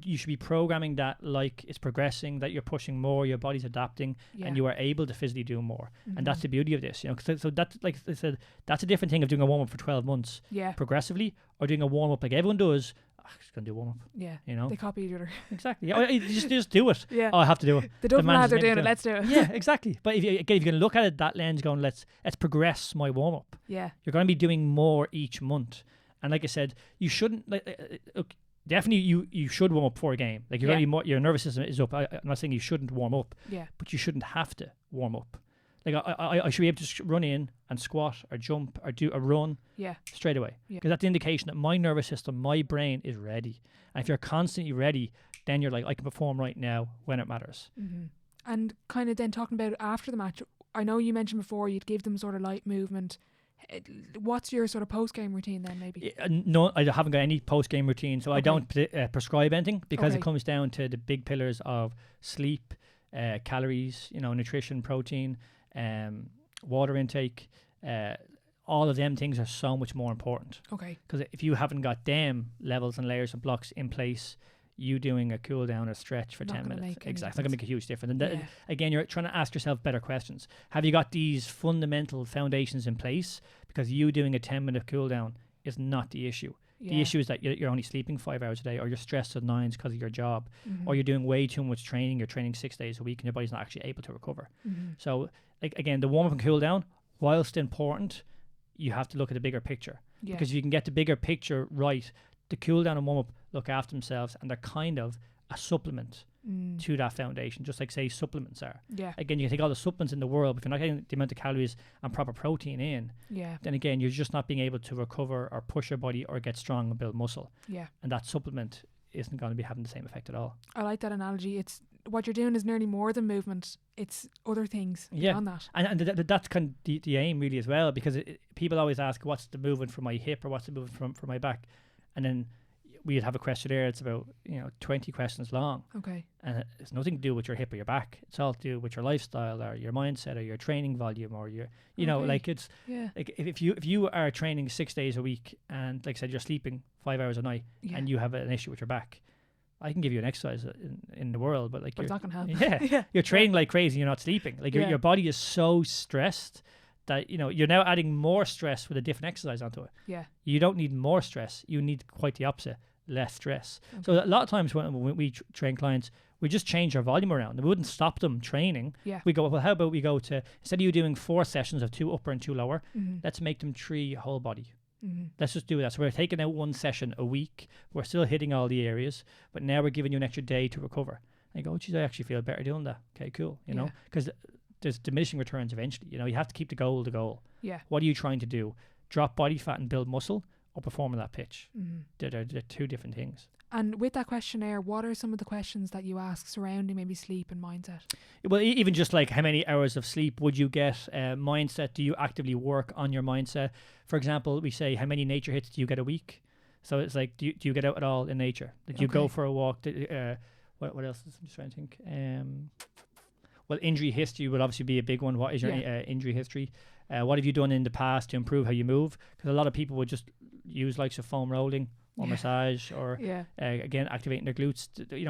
you should be programming that like it's progressing, that you're pushing more, your body's adapting, and you are able to physically do more. And that's the beauty of this, so that's, like I said, that's a different thing of doing a warm-up for 12 months progressively, or doing a warm-up like everyone does. Just gonna do a warm-up. Yeah, they copy each other. Exactly. You just do it. Yeah. I have to do it. The Dublin lads are doing it. Let's do it. Yeah, exactly. But if you're going to look at it that lens, going, let's progress my warm-up. Yeah. You're going to be doing more each month, and like I said, you shouldn't look. Definitely, you should warm up before a game. Like your nervous system is up. I'm not saying you shouldn't warm up. Yeah. But you shouldn't have to warm up. Like I should be able to run in and squat or jump or do a run. Yeah. Straight away. Because that's the indication that my nervous system, my brain is ready. And if you're constantly ready, then you're like, I can perform right now when it matters. Mm-hmm. And kind of then talking about after the match, I know you mentioned before you'd give them sort of light movement. What's your sort of post-game routine then, maybe? No, I haven't got any post-game routine, so I don't prescribe anything, because it comes down to the big pillars of sleep, calories, nutrition, protein, water intake. All of them things are so much more important. Okay. Because if you haven't got them levels and layers and blocks in place, you doing a cool down or stretch for 10 minutes. Exactly. It's not going to make a huge difference. And again, you're trying to ask yourself better questions. Have you got these fundamental foundations in place? Because you doing a 10-minute cool down is not the issue. The issue is that you're only sleeping 5 hours a day, or you're stressed at nines because of your job, or you're doing way too much training. You're training 6 days a week and your body's not actually able to recover. So again, the warm up and cool down, whilst important, you have to look at the bigger picture. Because if you can get the bigger picture right, the cool down and warm up look after themselves, and they're kind of a supplement to that foundation, just like say supplements are. Again, you can take all the supplements in the world, but if you're not getting the amount of calories and proper protein in, then again, you're just not being able to recover or push your body or get strong and build muscle. And that supplement isn't going to be having the same effect at all. I like that analogy. It's what you're doing is nearly more than movement. It's other things beyond that. And that's kind of the aim really as well, because people always ask, what's the movement for my hip or what's the movement for my back? And then we'd have a questionnaire. It's about 20 questions long. Okay. And it's nothing to do with your hip or your back. It's all to do with your lifestyle or your mindset or your training volume or your like it's like if you are training 6 days a week and like I said you're sleeping 5 hours a night and you have an issue with your back, I can give you an exercise in the world, but it's not gonna help. You're training like crazy. You're not sleeping. Like your body is so stressed that you're now adding more stress with a different exercise onto it. Yeah. You don't need more stress. You need quite the opposite, less stress. Okay. So a lot of times when we train clients, we just change our volume around. We wouldn't stop them training. Yeah. We go, well, how about we go to, instead of you doing 4 sessions of 2 upper and 2 lower, let's make them 3 whole body. Let's just do that. So we're taking out 1 session a week. We're still hitting all the areas, but now we're giving you an extra day to recover. And you go, geez, I actually feel better doing that. Okay, cool. You know, because there's diminishing returns eventually. You have to keep the goal. Yeah. What are you trying to do? Drop body fat and build muscle, or perform on that pitch? They're 2 different things. And with that questionnaire, what are some of the questions that you ask surrounding maybe sleep and mindset? Well, even just like how many hours of sleep would you get? Mindset, do you actively work on your mindset? For example, we say, how many nature hits do you get a week? So it's like, do you get out at all in nature? Did you go for a walk? What else? I'm just trying to think. Well, injury history would obviously be a big one. What is your injury history? What have you done in the past to improve how you move? Because a lot of people would just use likes of foam rolling or massage or again activating their glutes.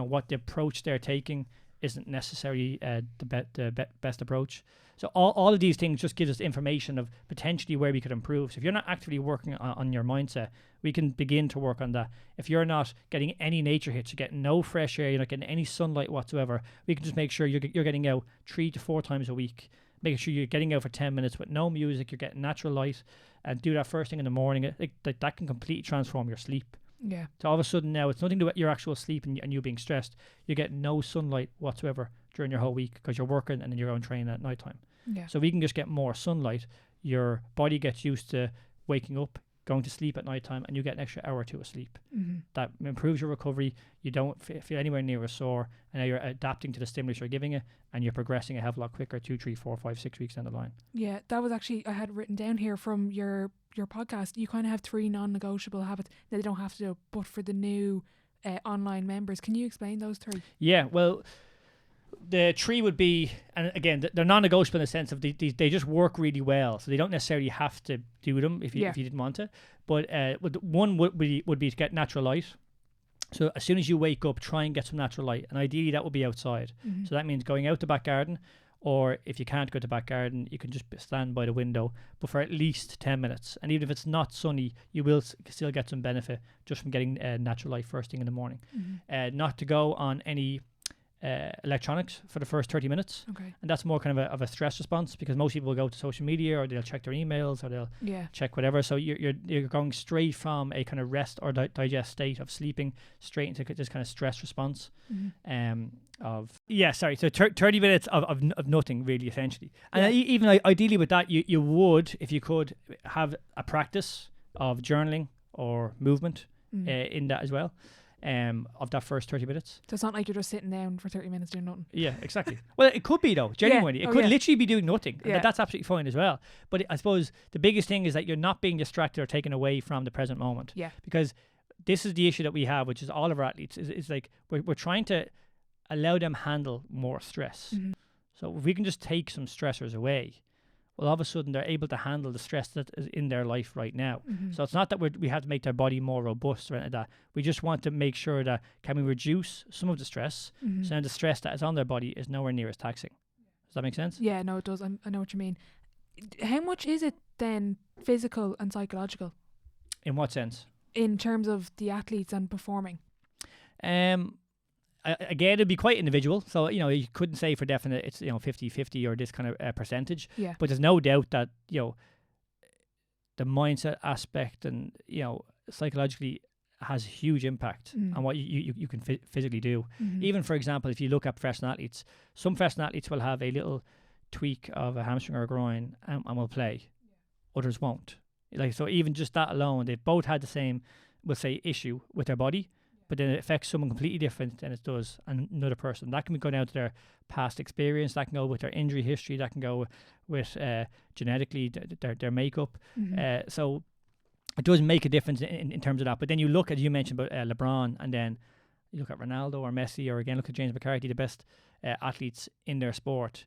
What the approach they're taking isn't necessarily the best approach. So all of these things just gives us information of potentially where we could improve. So if you're not actively working on your mindset, we can begin to work on that. If you're not getting any nature hits, you're getting no fresh air, you're not getting any sunlight whatsoever, we can just make sure you're getting out 3 to 4 times a week. Making sure you're getting out for 10 minutes with no music, you're getting natural light, and do that first thing in the morning. That can completely transform your sleep. Yeah. So all of a sudden now, it's nothing to do with your actual sleep and you being stressed. You get no sunlight whatsoever during your whole week because you're working and then you're going training at nighttime. Yeah. So we can just get more sunlight. Your body gets used to waking up going to sleep at night time, and you get an extra hour or two of sleep. Mm-hmm. That improves your recovery. You don't feel anywhere near as sore, and now you're adapting to the stimulus you're giving it, and you're progressing a hell of a lot quicker 2, 3, 4, 5, 6 weeks down the line. Yeah, that was actually, I had written down here from your podcast, you kind of have 3 non-negotiable habits. Now, they don't have to do it, but for the new online members, can you explain those 3? Yeah, well, the 3 would be, and again, they're non-negotiable in the sense of they just work really well, so they don't necessarily have to do them if you didn't want to. But one would be to get natural light. So as soon as you wake up, try and get some natural light, and ideally that would be outside. Mm-hmm. So that means going out the back garden, or if you can't go to the back garden, you can just stand by the window, but for at least 10 minutes. And even if it's not sunny, you will still get some benefit just from getting natural light first thing in the morning. Mm-hmm. Not to go on any electronics for the first 30 minutes. Okay. And that's more kind of a stress response, because most people will go to social media, or they'll check their emails, or they'll check whatever. So you're going straight from a kind of rest or digest state of sleeping straight into this kind of stress response. Mm-hmm. So 30 minutes of nothing really, essentially. And even ideally with that, you would, if you could, have a practice of journaling or movement in that as well. Of that first 30 minutes. So it's not like you're just sitting down for 30 minutes doing nothing. Yeah, exactly. Well, it could be, though, genuinely. It could literally be doing nothing. Yeah. That's absolutely fine as well. But I suppose the biggest thing is that you're not being distracted or taken away from the present moment. Yeah. Because this is the issue that we have, which is all of our athletes, is like we're trying to allow them handle more stress. Mm-hmm. So if we can just take some stressors away, well, all of a sudden they're able to handle the stress that is in their life right now. Mm-hmm. So it's not that we have to make their body more robust or anything like that. We just want to make sure that can we reduce some of the stress, Mm-hmm. so now the stress that is on their body is nowhere near as taxing. Does that make sense? Yeah, no, it does. I know what you mean. How much is it then physical and psychological In what sense? in terms of the athletes and performing? Again, it'd be quite individual. So, you couldn't say for definite it's, 50-50 or this kind of percentage. Yeah. But there's no doubt that, the mindset aspect and, psychologically has huge impact on what you can physically do. Mm-hmm. Even, for example, if you look at professional athletes, some professional athletes will have a little tweak of a hamstring or a groin and will play. Others won't. So even just that alone, they've both had the same, we'll say, issue with their body, but then it affects someone completely different than it does another person. That can go down to their past experience, that can go with their injury history, that can go with genetically their makeup. Mm-hmm. So it does make a difference in terms of that. But then you look at, you mentioned about LeBron, and then you look at Ronaldo or Messi, or again look at James McCarthy, the best athletes in their sport.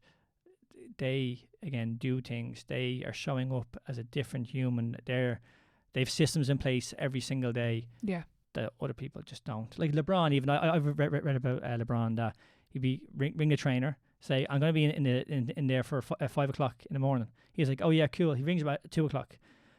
They again do things. They are showing up as a different human. They've systems in place every single day. Yeah. That other people just don't. Like LeBron, even I've read about LeBron that he'd be ring the trainer, say I'm going to be in there for 5 o'clock in the morning. He's like, oh yeah, cool. He rings about 2 o'clock.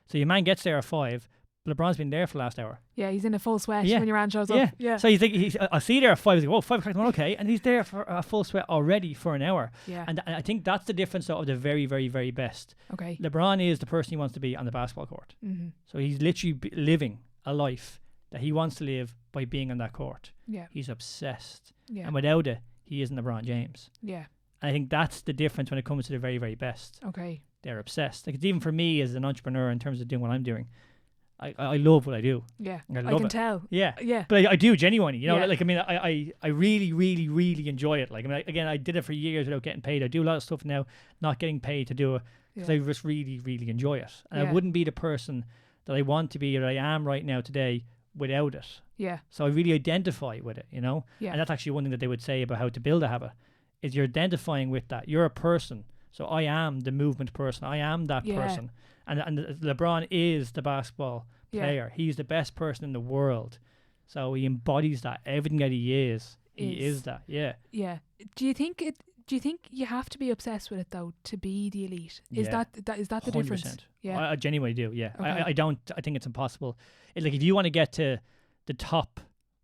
So your man gets there at 5. LeBron's been there for the last hour. Yeah, he's in a full sweat when your man shows up. Yeah. So you think I'll see you there at 5. He's like, 5 o'clock. Okay, and he's there for a full sweat already for an hour. Yeah. And I think that's the difference of the very, very, very best. Okay. LeBron is the person he wants to be on the basketball court. Mm-hmm. So he's literally living a life that he wants to live by being on that court. Yeah. He's obsessed. Yeah. And without it, he isn't LeBron James. Yeah. And I think that's the difference when it comes to the very, very best. Okay. They're obsessed. Like, it's even for me as an entrepreneur in terms of doing what I'm doing. I love what I do. Yeah. I can love it. tell. Yeah. Yeah. But I do genuinely, Yeah. like, I mean, I really, really, really enjoy it. Like, I mean, again, I did it for years without getting paid. I do a lot of stuff now, not getting paid to do it, because I just really, really enjoy it. And I wouldn't be the person that I want to be or I am right now today without it. Yeah. So I really identify with it, Yeah. And that's actually one thing that they would say about how to build a habit, is you're identifying with that. You're a person. So I am the movement person. I am that person. And LeBron is the basketball player. He's the best person in the world. So he embodies that. Everything that he is that. Yeah. Yeah. Do you think you have to be obsessed with it though to be the elite? Is that the 100%. difference? Yeah. I genuinely do. Yeah. Okay. I think it's impossible. Like, if you want to get to the top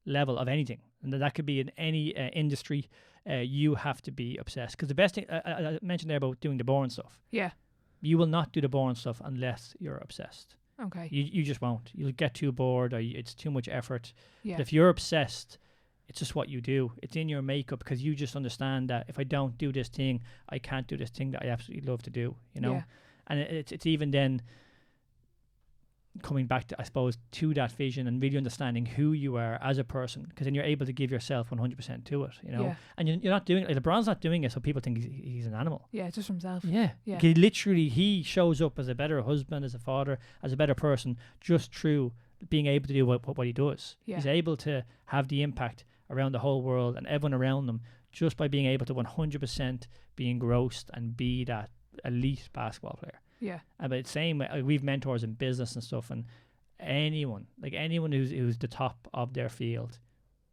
level of anything, and that could be in any industry, you have to be obsessed. Because the best thing I mentioned there about doing the boring stuff. Yeah. You will not do the boring stuff unless you're obsessed. Okay. You just won't. You'll get too bored, or it's too much effort. Yeah. But if you're obsessed, it's just what you do. It's in your makeup, because you just understand that if I don't do this thing, I can't do this thing that I absolutely love to do. Yeah. And it's even then, coming back to, I suppose, to that vision and really understanding who you are as a person, because then you're able to give yourself 100% to it, you know. Yeah. And you're not doing it, like LeBron's not doing it so people think he's an animal. Yeah, just for himself. Yeah. Yeah. He shows up as a better husband, as a father, as a better person, just through being able to do what he does. Yeah. He's able to have the impact around the whole world and everyone around them just by being able to 100% be engrossed and be that elite basketball player. Yeah. But it's same, we've mentors in business and stuff, and anyone who's the top of their field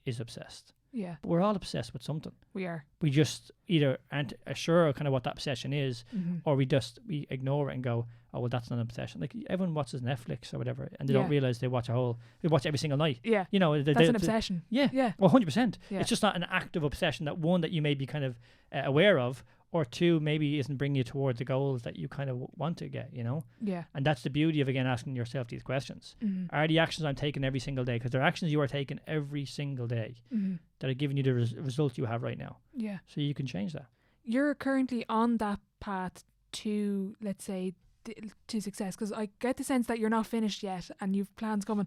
is obsessed. Yeah. But we're all obsessed with something. We are. We just either aren't sure of kind of what that obsession is, Mm-hmm. or we ignore it and go, oh well, that's not an obsession. Like everyone watches Netflix or whatever, and they don't realize they watch every single night. Yeah. You know, That's an obsession. Yeah. Yeah. Well, 100%. Yeah. It's just not an active obsession that one that you may be kind of aware of, or two maybe isn't bringing you towards the goals that you kind of want to get, you know. Yeah. And that's the beauty of, again, asking yourself these questions. Mm-hmm. Are the actions I'm taking every single day, because they're actions you are taking every single day, Mm-hmm. that are giving you the results you have right now. Yeah. So you can change that. You're currently on that path to, let's say, to success, because I get the sense that you're not finished yet and you've plans coming.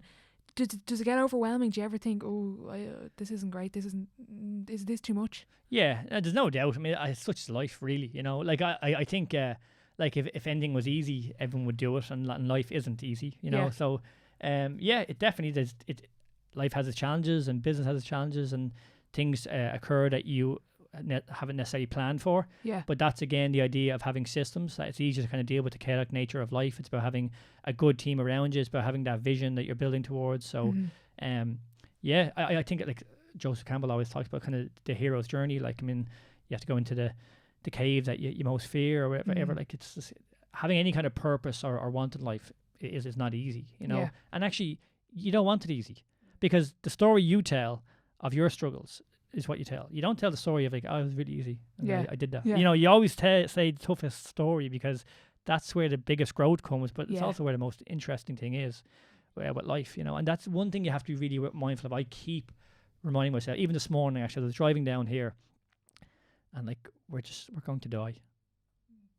Does it get overwhelming? Do you ever think, this isn't great, is this too much? Yeah, there's no doubt. I mean, it's such life, really, you know. Like I think like if anything was easy, everyone would do it, and life isn't easy, you know. Yeah. So it definitely does. Life has its challenges, and business has its challenges, and things occur that you haven't necessarily planned for. Yeah. But that's, again, the idea of having systems. That it's easier to kind of deal with the chaotic nature of life. It's about having a good team around you. It's about having that vision that you're building towards. So I think like Joseph Campbell always talks about kind of the hero's journey. Like, I mean, you have to go into the cave that you most fear, or whatever. Like, it's just, having any kind of purpose or want in life is not easy, you know. Yeah. And actually, you don't want it easy, because the story you tell of your struggles is what you tell. You don't tell the story of like, oh, it was really easy, and I did that. Yeah. You know, you always say the toughest story, because that's where the biggest growth comes, but it's Yeah. also where the most interesting thing is with life, you know. And that's one thing you have to be really mindful of. I keep reminding myself, even this morning actually, I was driving down here, and like, we're going to die.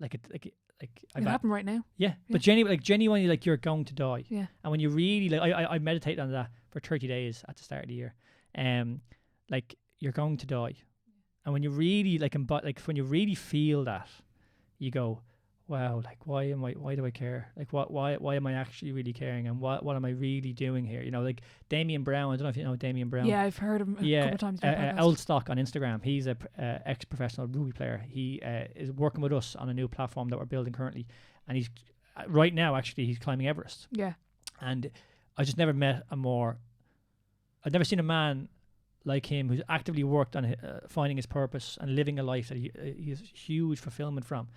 It happen right now. Yeah, but genuinely, like, you're going to die. Yeah. And when you really, like, I meditated on that for 30 days at the start of the year. Like, you're going to die. And when you really, when you really feel that, you go, wow, like, why do I care? Like, why am I actually really caring? And what am I really doing here? You know, like Damien Brown, I don't know if you know Damien Brown. Yeah, I've heard him a couple of times. Old Stock on Instagram. He's a ex-professional rugby player. He is working with us on a new platform that we're building currently. And he's, right now, actually, he's climbing Everest. Yeah. And I just never I've never seen a man like him who's actively worked on finding his purpose and living a life that he has huge fulfillment from.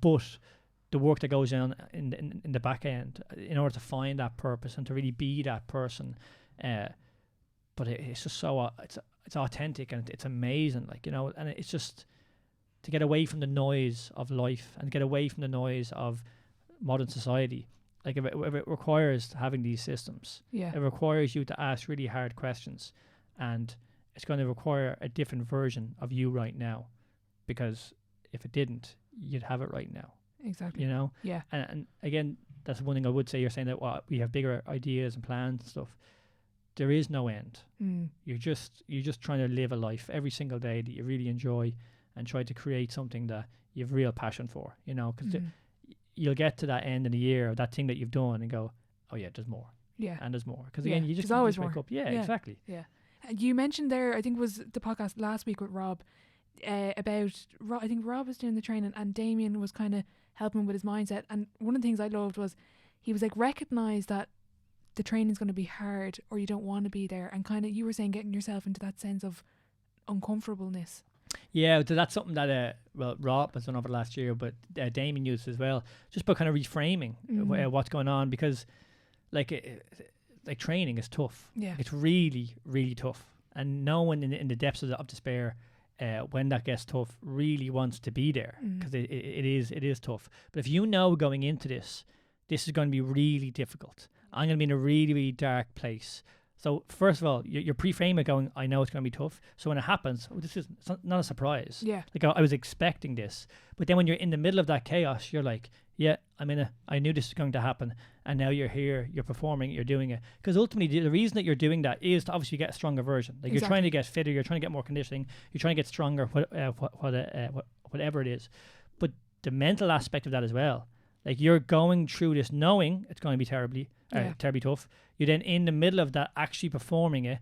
But the work that goes on in the back end in order to find that purpose and to really be that person, but it's just so it's authentic, and it's amazing, like, you know. And it's just to get away from the noise of life and get away from the noise of modern society. Like, if it requires having these systems, Yeah. it requires you to ask really hard questions, and it's going to require a different version of you right now, because if it didn't, you'd have it right now. Exactly. You know. Yeah. And again, that's one thing I would say. You're saying that we have bigger ideas and plans and stuff. There is no end. You're just trying to live a life every single day that you really enjoy, and try to create something that you have real passion for. You know, because you'll get to that end of the year of that thing that you've done and go, oh yeah, there's more. Yeah. And there's more, because again, you just always wake more. up. Yeah, Yeah. exactly. Yeah. You mentioned there, I think it was the podcast last week with Rob, about I think Rob was doing the training and Damien was kind of helping with his mindset. And one of the things I loved was he was like, recognize that the training's going to be hard, or you don't want to be there, and kind of, you were saying, getting yourself into that sense of uncomfortableness. Yeah, so that's something that Rob has done over the last year, but Damien used as well, just by kind of reframing what's going on, because like training is tough. Yeah. It's really, really tough, and no one in the depths of despair, when that gets tough, really wants to be there, because it is tough. But if you know going into this is going to be really difficult, I'm going to be in a really, really dark place. So first of all, you're pre-framing going, I know it's going to be tough. So when it happens, this is not a surprise. Yeah. Like, I was expecting this. But then when you're in the middle of that chaos, you're like, yeah, I knew this was going to happen, and now you're here, you're performing, you're doing it. Because ultimately, the reason that you're doing that is to obviously get a stronger version. Like, you're trying to get fitter, you're trying to get more conditioning, you're trying to get stronger, whatever it is. But the mental aspect of that as well. Like, you're going through this knowing it's going to be terribly tough. You're then in the middle of that actually performing it,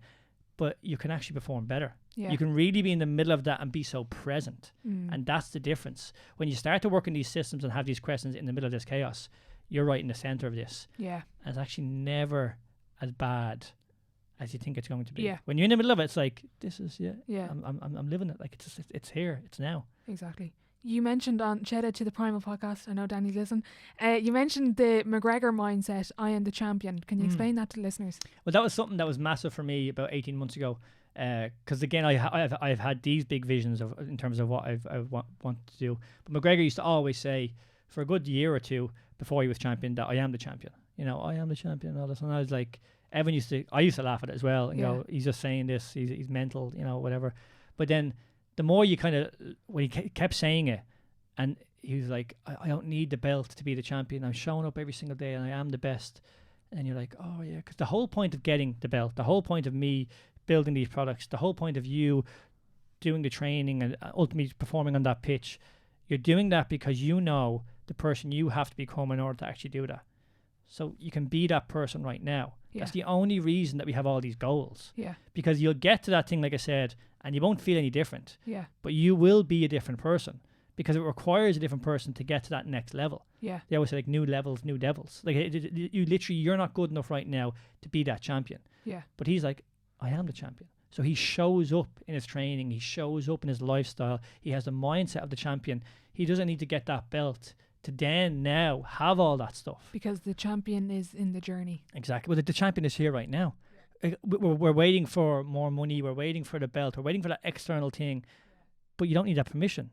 but you can actually perform better. Yeah. You can really be in the middle of that and be so present. And that's the difference. When you start to work in these systems and have these questions in the middle of this chaos, you're right in the center of this. Yeah. And it's actually never as bad as you think it's going to be. Yeah. When you're in the middle of it, it's like, this is, Yeah. I'm living it. Like, it's here. It's now. Exactly. You mentioned on Shout Out to the Primal podcast, I know Danny's listening, you mentioned the McGregor mindset, I am the champion. Can you explain that to listeners? Well, that was something that was massive for me about 18 months ago. Because again, I've had these big visions of in terms of what I want to do. But McGregor used to always say, for a good year or two before he was champion, that I am the champion. You know, I am the champion and all this. And I was like, I used to laugh at it as well. You know, he's just saying this, he's mental, you know, whatever. But then the more you kind of, when he kept saying it, and he was like, I don't need the belt to be the champion. I'm showing up every single day and I am the best. And you're like, oh yeah, because the whole point of getting the belt, the whole point of me building these products, the whole point of you doing the training and ultimately performing on that pitch, you're doing that because you know the person you have to become in order to actually do that. So you can be that person right now. Yeah. That's the only reason that we have all these goals. Yeah. Because you'll get to that thing, like I said, and you won't feel any different. Yeah. But you will be a different person because it requires a different person to get to that next level. Yeah. They always say, like, new levels, new devils. Like, you're not good enough right now to be that champion. Yeah. But he's like, I am the champion. So he shows up in his training. He shows up in his lifestyle. He has the mindset of the champion. He doesn't need to get that belt to then now have all that stuff. Because the champion is in the journey. Exactly. Well, the champion is here right now. Yeah. We're waiting for more money. We're waiting for the belt. We're waiting for that external thing. But you don't need that permission.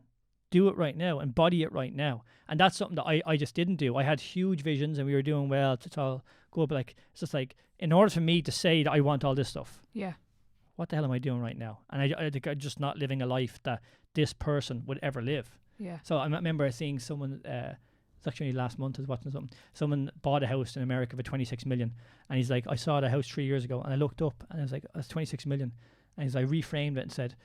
Do it right now. Embody it right now. And that's something that I just didn't do. I had huge visions and we were doing well. It's all good. But like, it's just like, in order for me to say that I want all this stuff, yeah, what the hell am I doing right now? And I think I'm just not living a life that this person would ever live. Yeah. So I remember seeing someone, it's actually only last month I was watching something. Someone bought a house in America for 26 million. And he's like, I saw the house 3 years ago and I looked up and I was like, that's 26 million. And he's like, reframed it and said,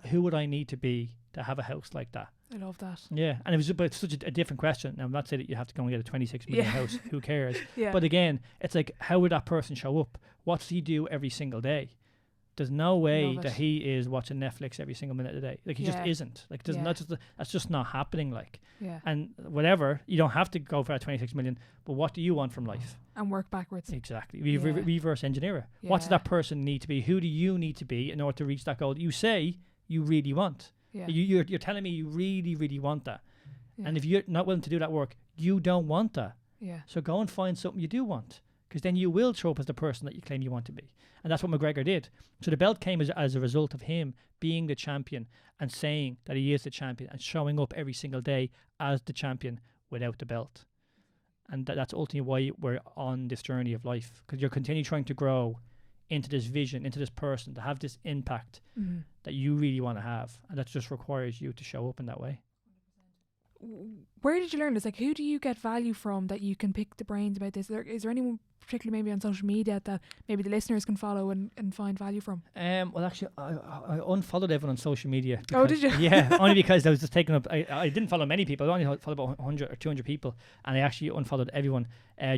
who would I need to be to have a house like that? I love that. Yeah, and it was but such a different question. Now, I'm not saying that you have to go and get a 26 million house. Who cares? Yeah. But again, it's like, how would that person show up? What does he do every single day? There's no way that he is watching Netflix every single minute of the day. Like, he just isn't. Like, there's not just that's just not happening. Like, and whatever, you don't have to go for that 26 million. But what do you want from life? And work backwards. Exactly. Reverse engineer it. Yeah. What does that person need to be? Who do you need to be in order to reach that goal that you say you really want? Yeah. You're telling me you really, really want that. Yeah. And if you're not willing to do that work, you don't want that. Yeah. So go and find something you do want, because then you will show up as the person that you claim you want to be. And that's what McGregor did. So the belt came as a result of him being the champion and saying that he is the champion and showing up every single day as the champion without the belt. And that's ultimately why we're on this journey of life, because you're continuing trying to grow into this vision, into this person, to have this impact that you really want to have. And that just requires you to show up in that way. Where did you learn this? Like, who do you get value from that you can pick the brains about this? Is there anyone particularly maybe on social media that maybe the listeners can follow and find value from? Well, actually, I unfollowed everyone on social media. Oh, did you? Yeah, only because I was just taking up, I didn't follow many people. I only followed about 100 or 200 people. And I actually unfollowed everyone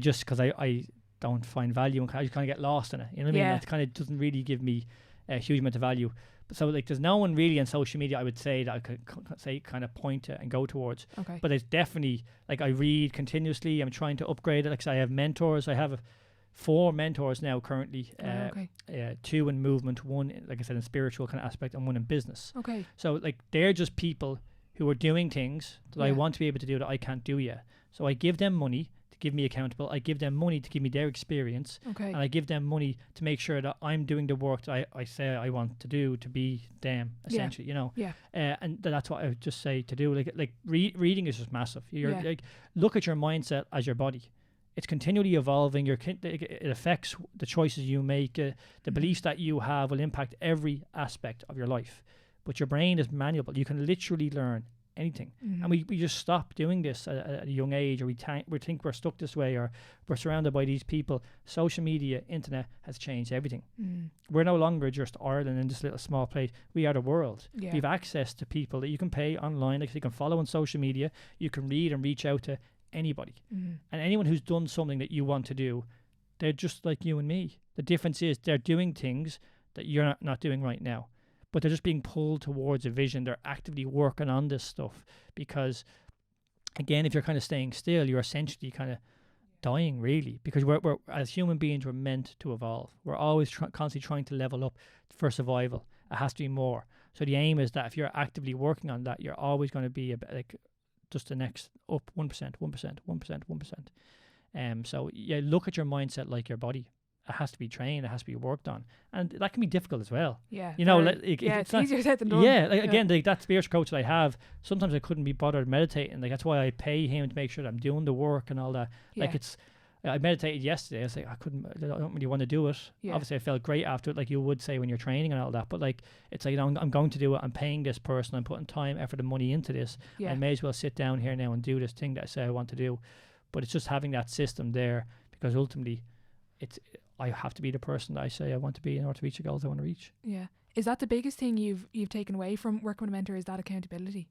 just because I don't find value and I just kind of get lost in it. You know what I mean? It kind of doesn't really give me a huge amount of value. So, like, there's no one really on social media I would say that I could say kind of point to and go towards. Okay. But there's definitely, like, I read continuously. I'm trying to upgrade it. Like, I have mentors. I have 4 mentors now currently. 2 in movement, 1, like I said, in spiritual kind of aspect, and 1 in business. Okay. So, like, they're just people who are doing things that I want to be able to do that I can't do yet. So I give them money to give me accountable. I give them money to give me their experience. Okay. And I give them money to make sure that I'm doing the work that I say I want to do to be them, essentially, you know. Yeah. And that's what I would just say to do. Like reading is just massive. Like, look at your mindset as your body. It's continually evolving. It affects the choices you make. The beliefs that you have will impact every aspect of your life. But your brain is malleable. You can literally learn anything. And we just stop doing this at a young age, or we think we're stuck this way, or we're surrounded by these people. Social media, internet has changed everything. We're no longer just Ireland in this little small place. We are the world. We have access to people that you can pay online, like you can follow on social media, you can read and reach out to anybody. And anyone who's done something that you want to do, they're just like you and me. The difference is they're doing things that you're not doing right now, but they're just being pulled towards a vision. They're actively working on this stuff, because again, if you're kind of staying still, you're essentially kind of dying, really, because we're as human beings, we're meant to evolve. We're always constantly trying to level up for survival. It has to be more. So the aim is that if you're actively working on that, you're always going to be like just the next up 1%, 1%, 1%, 1%. So yeah, look at your mindset like your body. It has to be trained, it has to be worked on, and that can be difficult as well. Yeah, you know, it's easier said than done. Yeah, again, that spiritual coach that I have, sometimes I couldn't be bothered meditating. Like, that's why I pay him to make sure that I'm doing the work and all that. Like, I meditated yesterday. I was like, I don't really want to do it. Obviously, I felt great after it, like you would say when you're training and all that. But like, it's like, I'm going to do it. I'm paying this person. I'm putting time, effort, and money into this. I may as well sit down here now and do this thing that I say I want to do. But it's just having that system there, because ultimately, I have to be the person that I say I want to be in order to reach the goals I want to reach. Yeah. Is that the biggest thing you've taken away from working with a mentor? Is that accountability?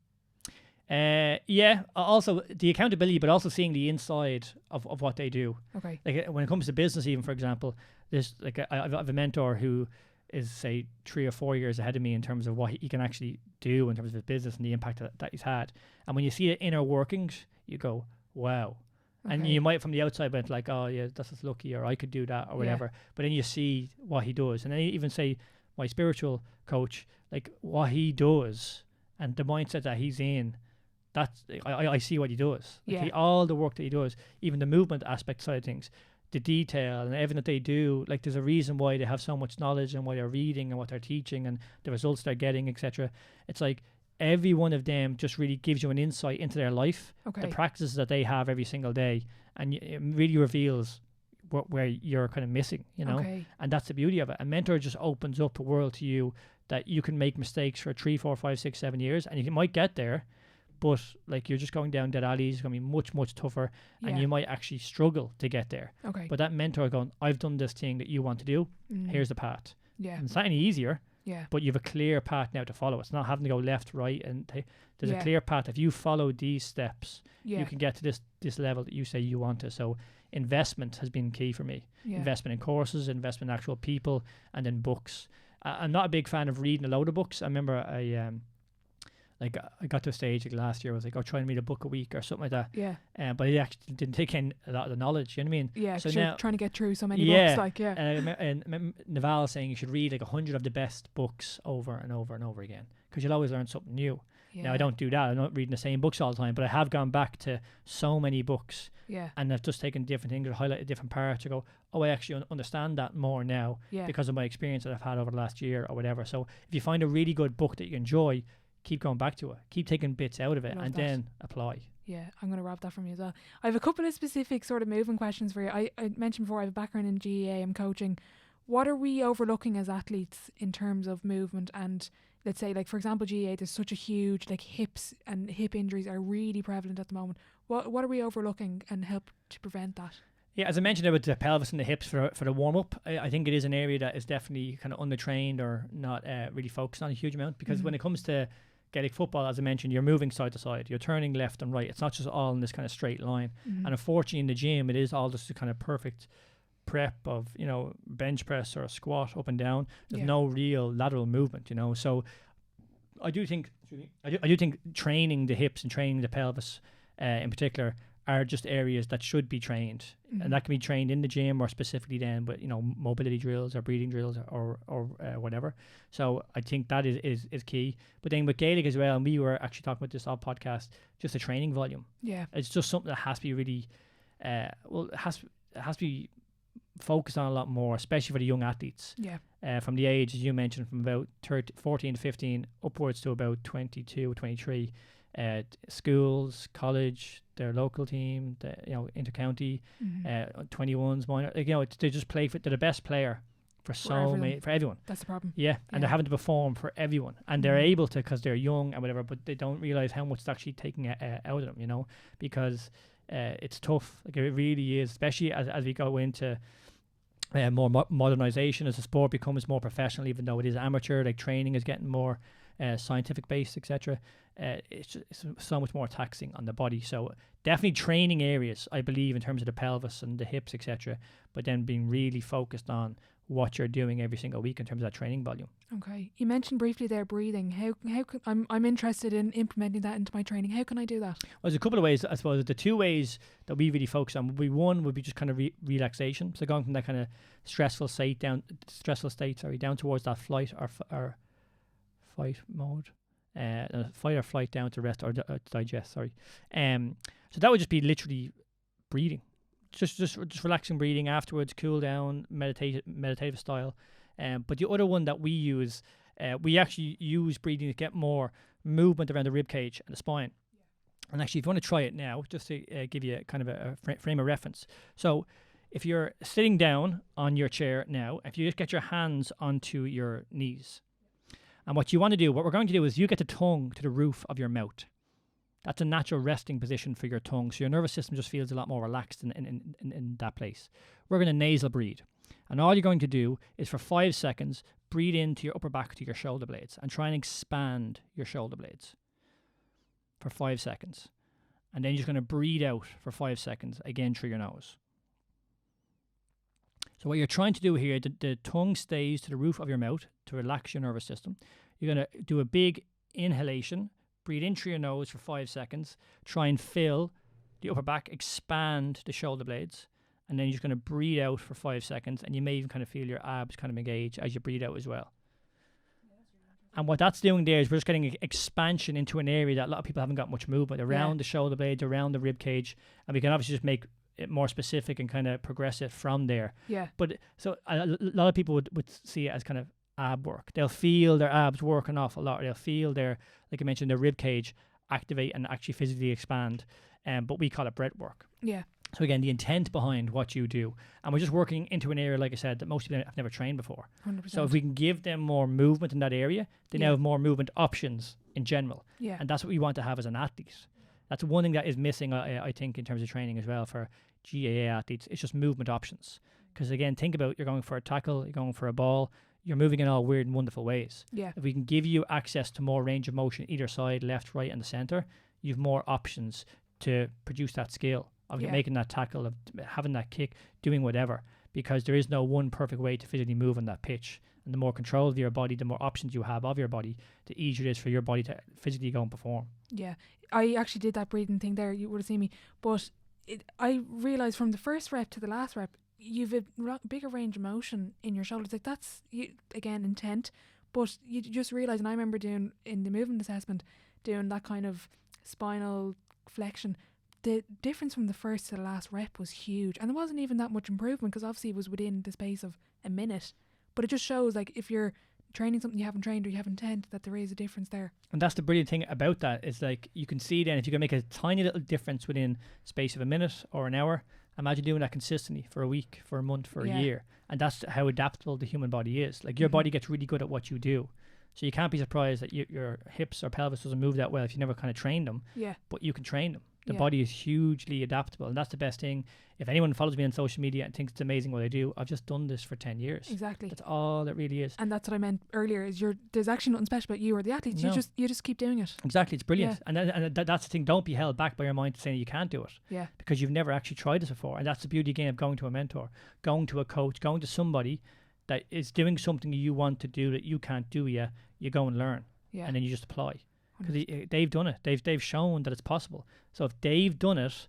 Yeah. Also the accountability, but also seeing the inside of what they do. Okay. Like when it comes to business, even for example, there's like I have a mentor who is, say, 3 or 4 years ahead of me in terms of what he can actually do in terms of his business and the impact that he's had. And when you see the inner workings, you go, wow. Okay. And you might from the outside went like, oh yeah, that's just lucky, or I could do that, or whatever. But then you see what he does, and then even say my spiritual coach, like what he does and the mindset that he's in. That's I see what he does. Like all the work that he does, even the movement aspect side of things, the detail and everything that they do. Like, there's a reason why they have so much knowledge and why they're reading and what they're teaching and the results they're getting, etc. It's like every one of them just really gives you an insight into their life, the practices that they have every single day, and it really reveals where you're kind of missing, you know. And that's the beauty of it. A mentor just opens up a world to you that you can make mistakes for 3, 4, 5, 6, 7 years, and you might get there, but like you're just going down dead alleys. It's going to be much, much tougher, and you might actually struggle to get there. But that mentor going, I've done this thing that you want to do, here's the path. And it's not any easier. But you have a clear path now to follow. It's not having to go left, right, and there's a clear path. If you follow these steps, you can get to this level that you say you want to. So investment has been key for me. Investment in courses, investment in actual people, and in books. I'm not a big fan of reading a load of books. I remember I got to a stage like last year, I was like, try and read a book a week or something like that. But I actually didn't take in a lot of the knowledge, you know what I mean? So now, trying to get through so many books, and Naval saying you should read like 100 of the best books over and over and over again, because you'll always learn something new. Now I don't do that. I'm not reading the same books all the time, but I have gone back to so many books, and I've just taken different things or highlighted different parts to go, I actually understand that more now because of my experience that I've had over the last year or whatever. So if you find a really good book that you enjoy, keep going back to it, keep taking bits out of it, and then apply. I'm going to wrap that from you as well. I have a couple of specific sort of movement questions for you. I mentioned before I have a background in GEA, I'm coaching. What are we overlooking as athletes in terms of movement? And let's say, like, for example, GEA, there's such a huge, like, hips and hip injuries are really prevalent at the moment. What are we overlooking and help to prevent that? Yeah, as I mentioned about the pelvis and the hips for the warm-up, I think it is an area that is definitely kind of undertrained or not really focused on a huge amount, because when it comes to Gaelic football, as I mentioned, you're moving side to side, you're turning left and right. It's not just all in this kind of straight line. And unfortunately in the gym, it is all just a kind of perfect prep of, you know, bench press or a squat up and down. There's no real lateral movement, you know. So I do think training the hips and training the pelvis in particular are just areas that should be trained, and that can be trained in the gym or specifically then, but you know, mobility drills or breathing drills or whatever. So I think that is key. But then with Gaelic as well, and we were actually talking about this on podcast, just the training volume. It's just something that has to be really, it has to be focused on a lot more, especially for the young athletes. From the age, as you mentioned, from about 14 to 15 upwards to about 22 or 23. Schools, college, their local team, the, you know, intercounty, 21s, minor, like, you know, they just play for, they're the best player for everyone. for everyone. That's the problem. Yeah, and Yeah. they're having to perform for everyone, and they're able to because they're young and whatever, but they don't realize how much it's actually taking out of them, you know, because it's tough. Like it really is, especially as we go into more modernization, as the sport becomes more professional, even though it is amateur. Like training is getting more scientific based, etc. It's so much more taxing on the body. So definitely training areas, I believe, in terms of the pelvis and the hips, etc. But then being really focused on what you're doing every single week in terms of that training volume. Okay. You mentioned briefly there breathing. How can, I'm interested in implementing that into my training. How can I do that? Well, there's a couple of ways, I suppose. The two ways that we really focus on would be just kind of relaxation. So going from that kind of stressful state down towards that flight or fight mode, fight or flight down to rest or digest. Sorry. So that would just be literally breathing. Just relaxing breathing afterwards, cool down, meditative style. But the other one that we use, we actually use breathing to get more movement around the rib cage and the spine. Yeah. And actually, if you want to try it now, just to give you kind of a frame of reference. So if you're sitting down on your chair now, if you just get your hands onto your knees, and what we're going to do is you get the tongue to the roof of your mouth. That's a natural resting position for your tongue. So your nervous system just feels a lot more relaxed in that place. We're going to nasal breathe. And all you're going to do is for 5 seconds, breathe into your upper back to your shoulder blades and try and expand your shoulder blades for 5 seconds. And then you're just going to breathe out for 5 seconds, again through your nose. So what you're trying to do here, the tongue stays to the roof of your mouth to relax your nervous system. You're going to do a big inhalation. Breathe in through your nose for 5 seconds. Try and fill the upper back, expand the shoulder blades. And then you're just going to breathe out for 5 seconds. And you may even kind of feel your abs kind of engage as you breathe out as well. And what that's doing there is we're just getting expansion into an area that a lot of people haven't got much movement around the shoulder blades, around the rib cage. And we can obviously just make it more specific and kind of progress it from there. Yeah. But so a lot of people would see it as kind of ab work. They'll feel their abs working off a lot. They'll feel their, like I mentioned, their rib cage activate and actually physically expand. But we call it breath work. Yeah. So again, the intent behind what you do, and we're just working into an area, like I said, that most people have never trained before. 100%. So if we can give them more movement in that area, they now have more movement options in general. Yeah. And that's what we want to have as an athlete. That's one thing that is missing, I think, in terms of training as well for GAA athletes. It's just movement options. Because again, think about, you're going for a tackle, you're going for a ball, you're moving in all weird and wonderful ways. Yeah. If we can give you access to more range of motion either side, left, right, and the center, you have more options to produce that skill of making that tackle, of having that kick, doing whatever. Because there is no one perfect way to physically move on that pitch. And the more control of your body, the more options you have of your body, the easier it is for your body to physically go and perform. Yeah. I actually did that breathing thing there. You would have seen me. But I realised from the first rep to the last rep, you've a bigger range of motion in your shoulders. Like that's, again, intent. But you just realise, and I remember doing in the movement assessment, doing that kind of spinal flexion. The difference from the first to the last rep was huge. And there wasn't even that much improvement because obviously it was within the space of a minute. But it just shows, like, if you're training something you haven't trained or you haven't intent, that there is a difference there. And that's the brilliant thing about that, is like you can see then if you can make a tiny little difference within space of a minute or an hour, imagine doing that consistently for a week, for a month, for a year. And that's how adaptable the human body is. Like your body gets really good at what you do. So you can't be surprised that your hips or pelvis doesn't move that well if you never kind of trained them. Yeah. But you can train them. The body is hugely adaptable, and that's the best thing. If anyone follows me on social media and thinks it's amazing what I do, I've just done this for 10 years. Exactly. That's all it really is. And that's what I meant earlier, is there's actually nothing special about you or the athletes. No. You just keep doing it. Exactly. It's brilliant. Yeah. And that's the thing. Don't be held back by your mind saying you can't do it. Yeah. Because you've never actually tried this before. And that's the beauty again of going to a mentor, going to a coach, going to somebody that is doing something you want to do that you can't do yet. You go and learn. Yeah. And then you just apply. Because they've done it. They've shown that it's possible. So if they've done it,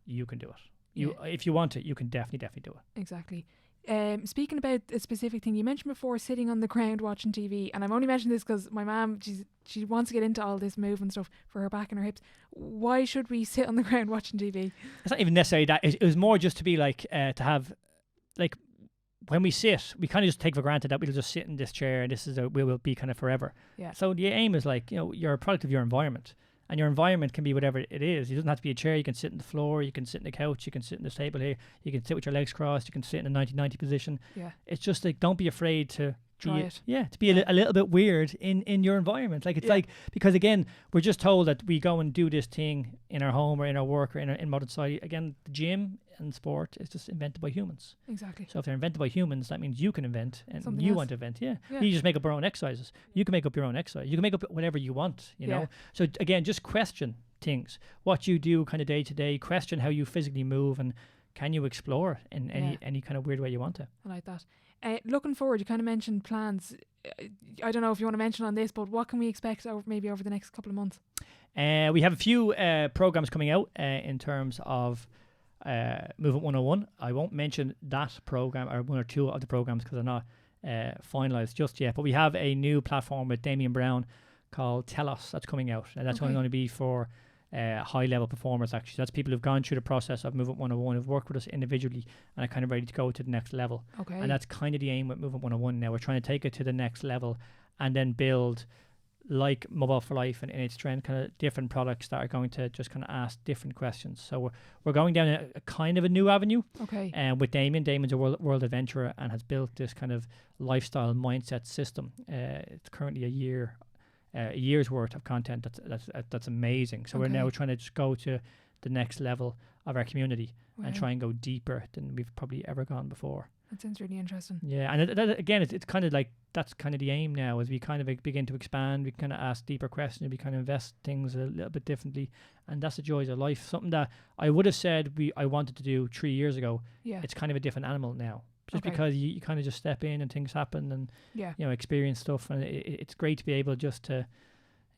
you can do it. If you want it, you can definitely do it. Exactly. Speaking about a specific thing, you mentioned before sitting on the ground watching TV, and I'm only mentioning this because my mum, she wants to get into all this movement stuff for her back and her hips. Why should we sit on the ground watching TV? It's not even necessarily that. It was more just to be like, to have, like, when we sit, we kind of just take for granted that we'll just sit in this chair and this is we will be kind of forever. Yeah. So the aim is like, you're a product of your environment. And your environment can be whatever it is. It doesn't have to be a chair. You can sit on the floor, you can sit on the couch, you can sit on the table here, you can sit with your legs crossed, you can sit in a 90-90 position. Yeah. It's just like, don't be afraid to Try it. Yeah, to be a little bit weird in your environment. Like, it's like, because again, we're just told that we go and do this thing in our home or in our work or in modern society. Again, the gym and sport is just invented by humans. Exactly. So if they're invented by humans, that means you can invent, and Something you else. want to invent. Yeah. Yeah. You just make up your own exercises. You can make up your own exercise. You can make up whatever you want, you know. So again, just question things. What you do kind of day to day, question how you physically move, and can you explore in any kind of weird way you want to. I like that. Looking forward, you kind of mentioned plans. I don't know if you want to mention on this, but what can we expect over the next couple of months? We have a few programs coming out in terms of Movement 101. I won't mention that program or one or two of the programs because they're not finalized just yet. But we have a new platform with Damien Brown called Tell Us that's coming out, and that's only going to be for high-level performers. Actually, that's people who've gone through the process of Movement 101, who've worked with us individually and are kind of ready to go to the next level. Okay. And that's kind of the aim with Movement 101 now. We're trying to take it to the next level and then build, like Mobile for Life and its trend, kind of different products that are going to just kind of ask different questions. So we're going down a kind of a new avenue. Okay. With Damien. Damien's a world adventurer and has built this kind of lifestyle mindset system. It's currently a year's worth of content. That's amazing. So we're now trying to just go to the next level of our community and try and go deeper than we've probably ever gone before. That sounds really interesting. Yeah, and again, it's kind of like, that's kind of the aim now, as we kind of begin to expand, we kind of ask deeper questions, we kind of invest things a little bit differently, and that's the joys of life. Something that I would have said I wanted to do 3 years ago. Yeah, it's kind of a different animal now, just because you kind of just step in and things happen, and you know, experience stuff, and it's great to be able just to,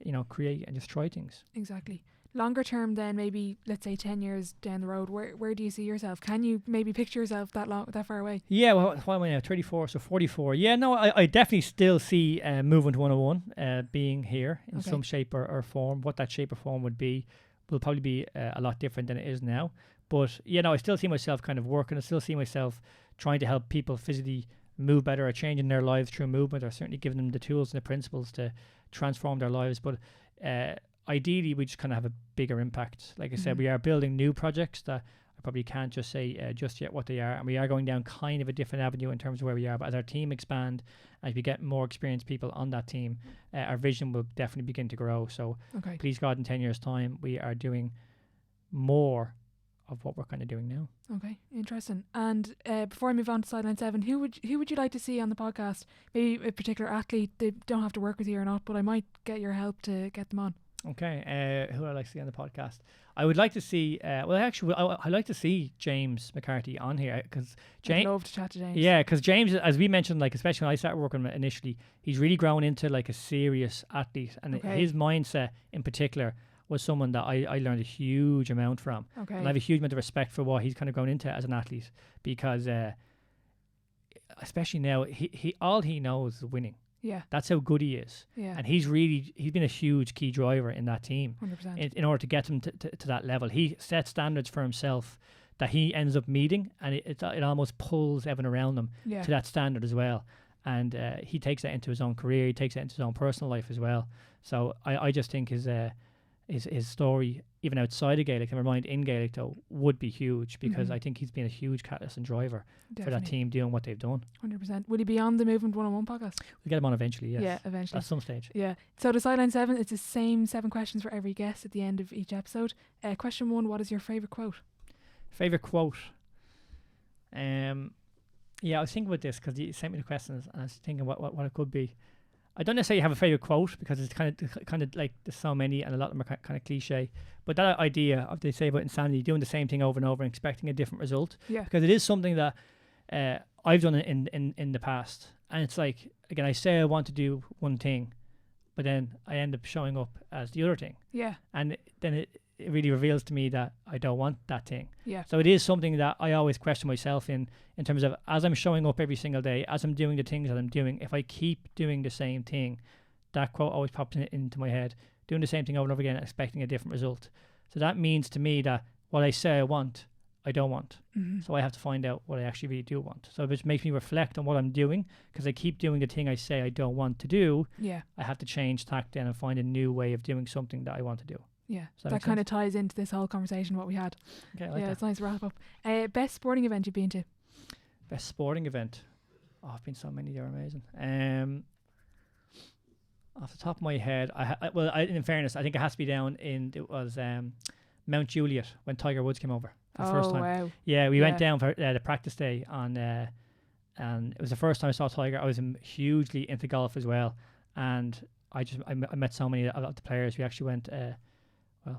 you know, create and just try things. Exactly. Longer term then, maybe let's say 10 years down the road, where do you see yourself? Can you maybe picture yourself that far away? Yeah, well, what am I now? 34, so 44. Yeah, no, I definitely still see Movement 101 being here in some shape or form. What that shape or form would be will probably be a lot different than it is now. But yeah, no, I still see myself kind of working. I still see myself trying to help people physically move better, or changing their lives through movement, or certainly giving them the tools and the principles to transform their lives. But ideally, we just kind of have a bigger impact. Like I said, we are building new projects that I probably can't just say just yet what they are, and we are going down kind of a different avenue in terms of where we are. But as our team expand, as we get more experienced people on that team, our vision will definitely begin to grow. So please God, in 10 years' time, we are doing more of what we're kind of doing now. Okay, interesting. And before I move on to Sideline 7, who would you like to see on the podcast? Maybe a particular athlete. They don't have to work with you or not, but I might get your help to get them on. Okay, who would I like to see on the podcast? I would like to see, I'd like to see James McCarthy on here, because I'd love to chat to James. Yeah, because James, as we mentioned, like especially when I started working with him initially, he's really grown into like a serious athlete, and his mindset in particular was someone that I learned a huge amount from. And I have a huge amount of respect for what he's kind of grown into as an athlete, because especially now, he all he knows is winning. Yeah, that's how good he is. Yeah, and he's been a huge key driver in that team. 100%. In order to get him to that level, he sets standards for himself that he ends up meeting, and it almost pulls everyone around him to that standard as well. And he takes that into his own career. He takes that into his own personal life as well. So I just think his story, even outside of Gaelic, never mind in Gaelic though, would be huge, because I think he's been a huge catalyst and driver for that team doing what they've done. 100%. Will he be on the Movement 101 podcast? We'll get him on eventually, yes. Yeah, eventually. At some stage. Yeah. So the Sideline 7, it's the same 7 questions for every guest at the end of each episode. Question 1, what is your favourite quote? Favourite quote? Yeah, I was thinking about this because you sent me the questions, and I was thinking what it could be. I don't necessarily have a favourite quote, because it's kind of like there's so many, and a lot of them are kind of cliche. But that idea of, they say about insanity, doing the same thing over and over and expecting a different result. Yeah. Because it is something that I've done in the past, and it's like, again, I say I want to do one thing, but then I end up showing up as the other thing. Yeah. And then it really reveals to me that I don't want that thing. Yeah. So it is something that I always question myself in terms of, as I'm showing up every single day, as I'm doing the things that I'm doing, if I keep doing the same thing, that quote always pops into my head, doing the same thing over and over again, expecting a different result. So that means to me that what I say I want, I don't want. So I have to find out what I actually really do want. So it just makes me reflect on what I'm doing, because I keep doing the thing I say I don't want to do. Yeah. I have to change tack then and find a new way of doing something that I want to do. Yeah, Does that that make kind sense? of ties into this whole conversation what we had. Okay, I like Yeah, that. it's nice to wrap up. Best sporting event you've been to? Best sporting event. Oh, I've been so many. They're amazing. Off the top of my head, in fairness, I think it has to be down in, it was Mount Juliet when Tiger Woods came over for the first time. Wow. Yeah, we Yeah. went down for the practice day on, and it was the first time I saw Tiger. I was hugely into golf as well, and I met so many of the players. We actually went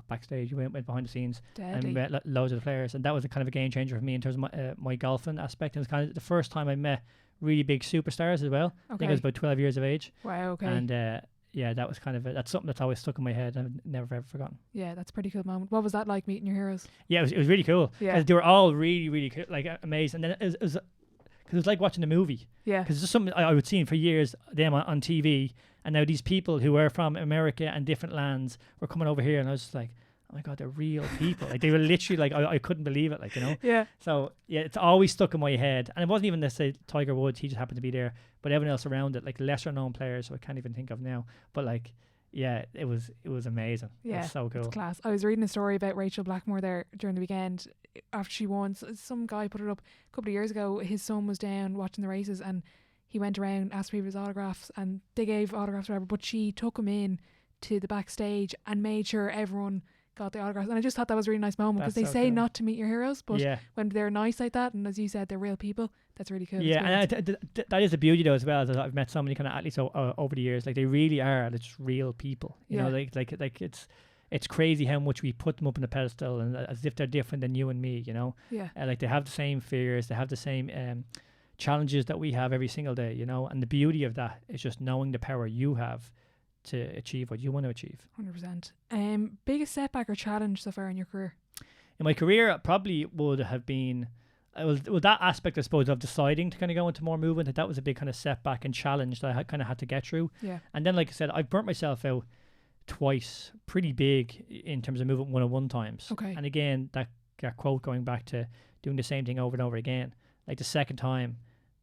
backstage. We went behind the scenes Deadly. and met loads of the players, and that was a kind of a game changer for me in terms of my golfing aspect. It was kind of the first time I met really big superstars as well. I think I Okay. was about 12 years of age. Wow, okay. And yeah, that was kind of that's something that's always stuck in my head and I've never ever forgotten. Yeah, that's a pretty cool moment. What was that like, meeting your heroes? Yeah, it was really cool. Yeah. Because they were all really, really like amazing. And then it was because it was like watching a movie. Yeah. Because it's just something I would see for years, them on TV. And now these people who were from America and different lands were coming over here. And I was just like, oh my God, they're real people. Like they were literally like, I couldn't believe it, like, you know. Yeah. So yeah, it's always stuck in my head. And it wasn't even necessarily Tiger Woods, he just happened to be there. But everyone else around it, like lesser known players who I can't even think of now. But like, yeah, it was amazing. Yeah, It was so cool. It's class. I was reading a story about Rachel Blackmore there during the weekend after she won. Some guy put it up a couple of years ago. His son was down watching the races and he went around, asked people his autographs, and they gave autographs or whatever, but she took him in to the backstage and made sure everyone got the autographs. And I just thought that was a really nice moment because That's they so say cool. not to meet your heroes, but Yeah, when they're nice like that, and as you said, they're real people, that's really cool. yeah, experience. and that is the beauty though as well. That I've met so many kind of athletes over the years. Like they really are just real people. You know, Yeah. like it's crazy how much we put them up on the pedestal and as if they're different than you and me. You know, Yeah. like they have the same fears, they have the same challenges that we have every single day. You know, and the beauty of that is just knowing the power you have to achieve what you want to achieve. 100%. Biggest setback or challenge so far in your career? In my career, it probably would have been that aspect, I suppose, of deciding to kind of go into more movement. That was a big kind of setback and challenge that I kind of had to get through. Yeah. And then, like I said, I've burnt myself out twice, pretty big in terms of movement 101 times. Okay. And again, that quote going back to doing the same thing over and over again. Like the second time,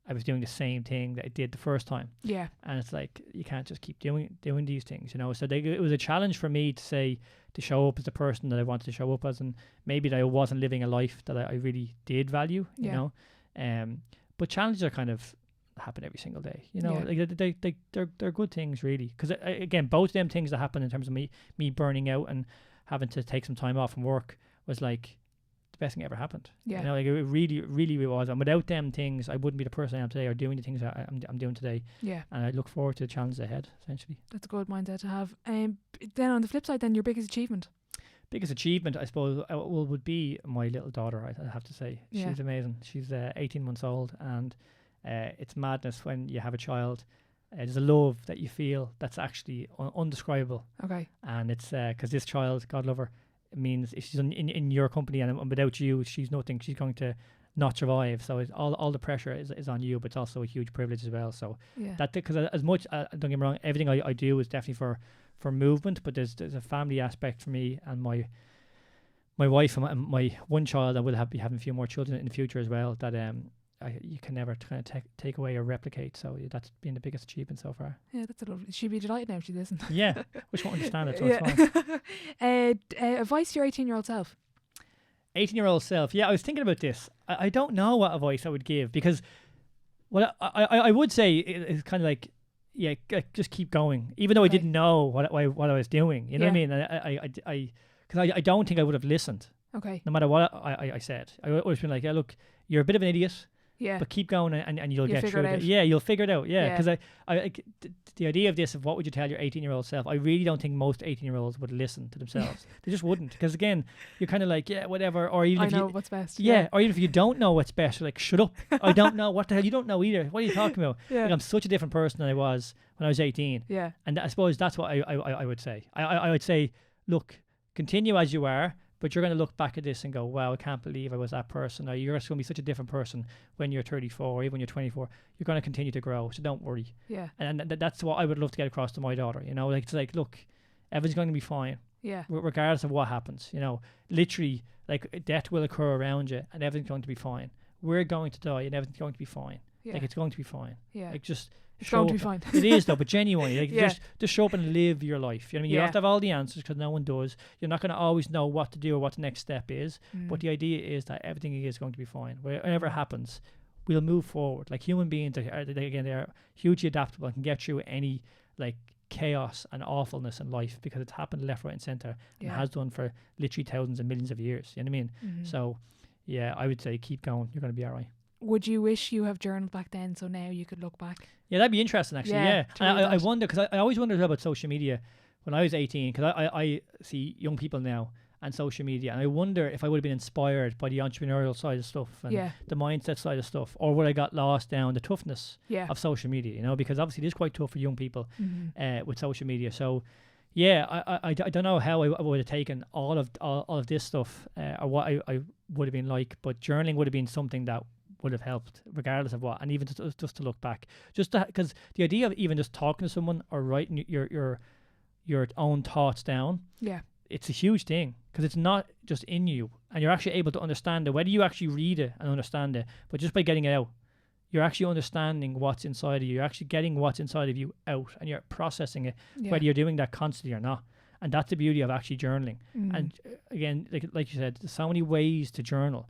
I was doing the same thing that I did the first time. Yeah. And it's like you can't just keep doing these things, you know. So it was a challenge for me to show up as the person that I wanted to show up as, and maybe that I wasn't living a life that I really did value, you Yeah. know. But challenges are kind of happen every single day, you know. Yeah. Like they're good things really, because again, both of them things that happen in terms of me burning out and having to take some time off from work was like the best thing ever happened. Yeah. You know, like it really, really was. And without them things, I wouldn't be the person I am today or doing the things that I'm doing today. Yeah. And I look forward to the challenges ahead, essentially. That's a good mindset to have. Then on the flip side, then your biggest achievement? Biggest achievement, I suppose, would be my little daughter, I have to say. Yeah. She's amazing. She's 18 months old, and it's madness when you have a child. There's a love that you feel that's actually undescribable. Okay. And it's because this child, God love her, it means if she's in your company and without you, she's nothing. She's going to not survive. So all the pressure is on you, but it's also a huge privilege as well. So Yeah. that, because as much, don't get me wrong, everything I do is definitely for movement, but there's a family aspect for me and my wife and my one child. I will be having a few more children in the future as well that you can never kind of take away or replicate. So that's been the biggest achievement so far. Yeah, that's a lovely. She'd be delighted now if she listened. Yeah, which won't understand it, so it's fine. Advice to your 18-year-old self? 18-year-old self. Yeah, I was thinking about this. I don't know what advice I would give, because what I would say is kind of like, yeah, just keep going, even though I Okay. didn't know what I was doing. You know what I mean? Because I don't think I would have listened, Okay. no matter what I said. I would have been like, yeah, look, you're a bit of an idiot, Yeah. but keep going and you'll You'll get figure through it it. out. Yeah, you'll figure it out. Yeah, Yeah. because the idea of this, of what would you tell your 18-year-old self, I really don't think most 18-year-olds would listen to themselves. They just wouldn't, because again, you're kind of like, yeah, whatever. Or even I if know you, what's best. yeah, or even if you don't know what's best, you're like, shut up. I don't know. What the hell? You don't know either. What are you talking about? Yeah. Like, I'm such a different person than I was when I was 18. Yeah. And I suppose that's what I would say. I would say, look, continue as you are, but you're going to look back at this and go, wow, I can't believe I was that person. Or you're just going to be such a different person when you're 34 or even when you're 24. You're going to continue to grow, so don't worry. Yeah. And that's what I would love to get across to my daughter. You know, like, it's like, look, everything's going to be fine, Yeah. regardless of what happens. You know, literally, like, death will occur around you and everything's going to be fine. We're going to die and everything's going to be fine. Yeah. Like, it's going to be fine. Yeah. Like, just It's going to be fine. It is though, but genuinely, like, Yeah. just show up and live your life. You know what I mean? You don't have to have all the answers because no one does. You're not going to always know what to do or what the next step is. But the idea is that everything is going to be fine. Whatever happens, we'll move forward. Like human beings, they're hugely adaptable and can get through any like chaos and awfulness in life because it's happened left, right, and centre and has done for literally thousands and millions of years. You know what I mean? So, yeah, I would say keep going. You're going to be all right. Would you wish you have journaled back then so now you could look back? Yeah, that'd be interesting actually. Yeah, And I wonder, because I always wondered about social media when I was 18, because I see young people now and social media, and I wonder if I would have been inspired by the entrepreneurial side of stuff and the mindset side of stuff, or would I got lost down the toughness of social media, you know, because obviously it is quite tough for young people with social media. So yeah, I don't know how I would have taken all of this stuff or what I would have been like, but journaling would have been something that would have helped regardless of what, and even just to look back, just because the idea of even just talking to someone or writing your own thoughts down, it's a huge thing because it's not just in you and you're actually able to understand it, whether you actually read it and understand it, but just by getting it out, you're actually understanding what's inside of you. You're actually getting what's inside of you out and you're processing it, whether you're doing that constantly or not. And that's the beauty of actually journaling. And again, like you said, there's so many ways to journal.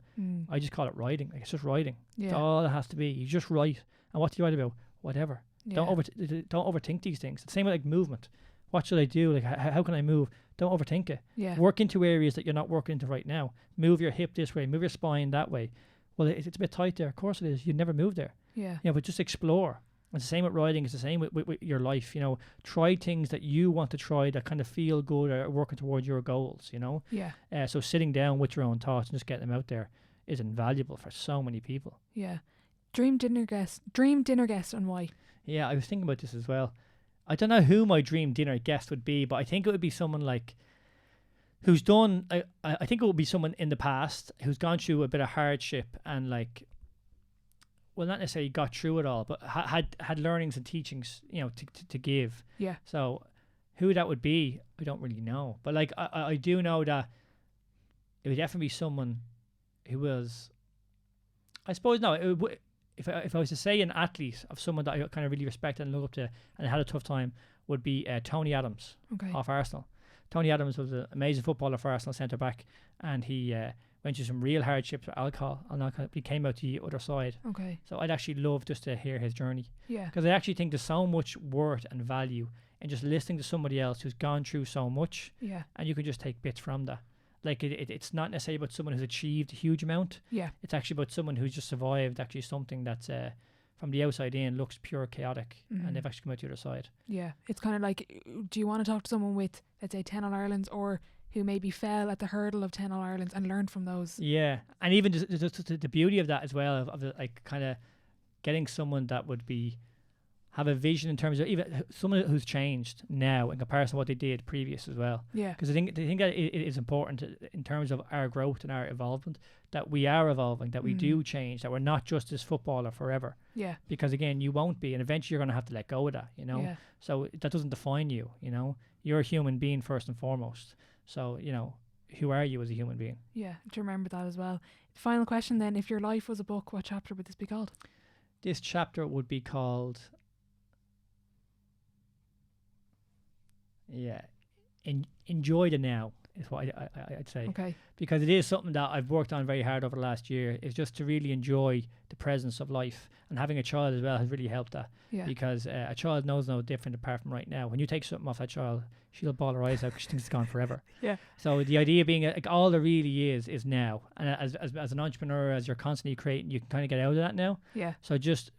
I just call it writing. Like, it's just writing. That's all it has to be. You just write. And what do you write about? Whatever. Don't overthink these things. It's the same with like movement. What should I do? Like, how can I move? Don't overthink it. Work into areas that you're not working into right now. Move your hip this way. Move your spine that way. Well, it's a bit tight there. Of course it is. You'd never move there. But just explore. It's the same with writing. It's the same with your life. You know, try things that you want to try that kind of feel good or working towards your goals. You know. So sitting down with your own thoughts and just getting them out there is invaluable for so many people. Dream dinner guest, and why? Yeah, I was thinking about this as well. I don't know who my dream dinner guest would be, but I think it would be someone like who's done. I think it would be someone in the past who's gone through a bit of hardship and like. Well, not necessarily got through it all, but had learnings and teachings, you know, to give. So, who that would be, I don't really know. But like, I do know that it would definitely be someone who was. I suppose no. It would, if I was to say an athlete of someone that I kind of really respect and look up to and had a tough time, would be Tony Adams off Arsenal. Tony Adams was an amazing footballer for Arsenal, centre back, and he. Went through some real hardships with alcohol and he came out the other side. So I'd actually love just to hear his journey. Because I actually think there's so much worth and value in just listening to somebody else who's gone through so much. And you can just take bits from that. Like it's not necessarily about someone who's achieved a huge amount. It's actually about someone who's just survived actually something that's from the outside in looks pure chaotic and they've actually come out the other side. It's kind of like, do you want to talk to someone with, let's say, 10 All-Irelands or who maybe fell at the hurdle of 10 All-Irelands and learned from those? And even just the beauty of that as well, of like kind of getting someone that would have a vision in terms of even someone who's changed now in comparison to what they did previous as well. Because I think that it is important in terms of our growth and our evolvement, that we are evolving, that we do change, that we're not just this footballer forever. Because again, you won't be, and eventually you're going to have to let go of that, you know. So that doesn't define you, you know. You're a human being first and foremost. So, you know, who are you as a human being? To remember that as well. Final question then, if your life was a book, what chapter would this be called? This chapter would be called Enjoy the Now is what I'd say. Because it is something that I've worked on very hard over the last year, is just to really enjoy the presence of life, and having a child as well has really helped that. Because a child knows no different apart from right now. When you take something off that child, she'll bawl her eyes out because she thinks it's gone forever. So the idea being like all there really is now, and as an entrepreneur, as you're constantly creating, you can kind of get out of that now. So just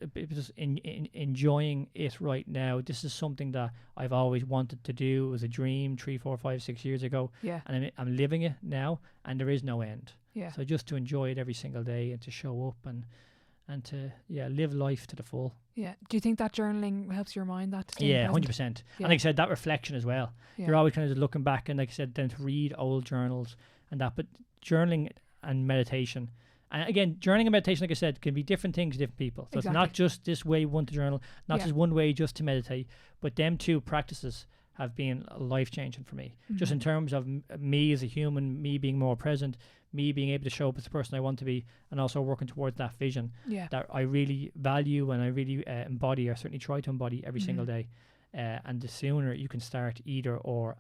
enjoying it right now. This is something that I've always wanted to do. It was a dream 3, 4, 5, 6 years ago, and I'm living it now, and there is no end. So just to enjoy it every single day and to show up and to live life to the full. Do you think that journaling helps your mind? That 100%. And like I said, that reflection as well. You're always kind of looking back, and like I said, then to read old journals and that. But journaling and meditation, and again, journaling and meditation, like I said, can be different things to different people. So it's not just this way one to journal, not just one way just to meditate, but them two practices have been life changing for me. Just in terms of me as a human, me being more present, me being able to show up as the person I want to be, and also working towards that vision that I really value and I really embody, or certainly try to embody every single day. And the sooner you can start either or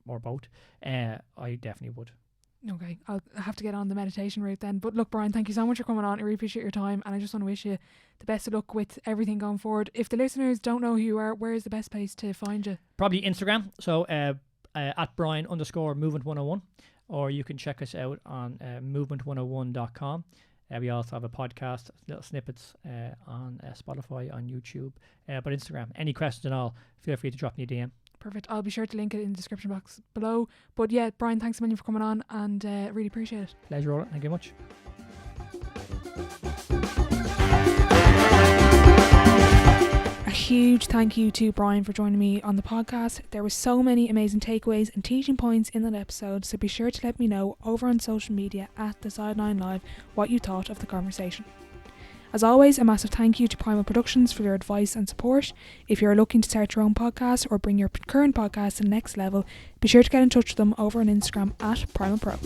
both, I definitely would. Okay, I'll have to get on the meditation route then. But look, Brian, thank you so much for coming on. I really appreciate your time, and I just want to wish you the best of luck with everything going forward. If the listeners don't know who you are, where is the best place to find you? Probably Instagram. So at Brian_movement101, or you can check us out on movement101.com. We also have a podcast, little snippets on Spotify, on YouTube, but Instagram. Any questions at all, feel free to drop me a DM. Perfect. I'll be sure to link it in the description box below. But yeah, Brian, thanks a million for coming on, and really appreciate it. Pleasure, Ola. Thank you very much. A huge thank you to Brian for joining me on the podcast. There were so many amazing takeaways and teaching points in that episode, so be sure to let me know over on social media at The Sideline Live what you thought of the conversation. As always, a massive thank you to Primal Productions for their advice and support. If you're looking to start your own podcast or bring your current podcast to the next level, be sure to get in touch with them over on Instagram at Primal Pro.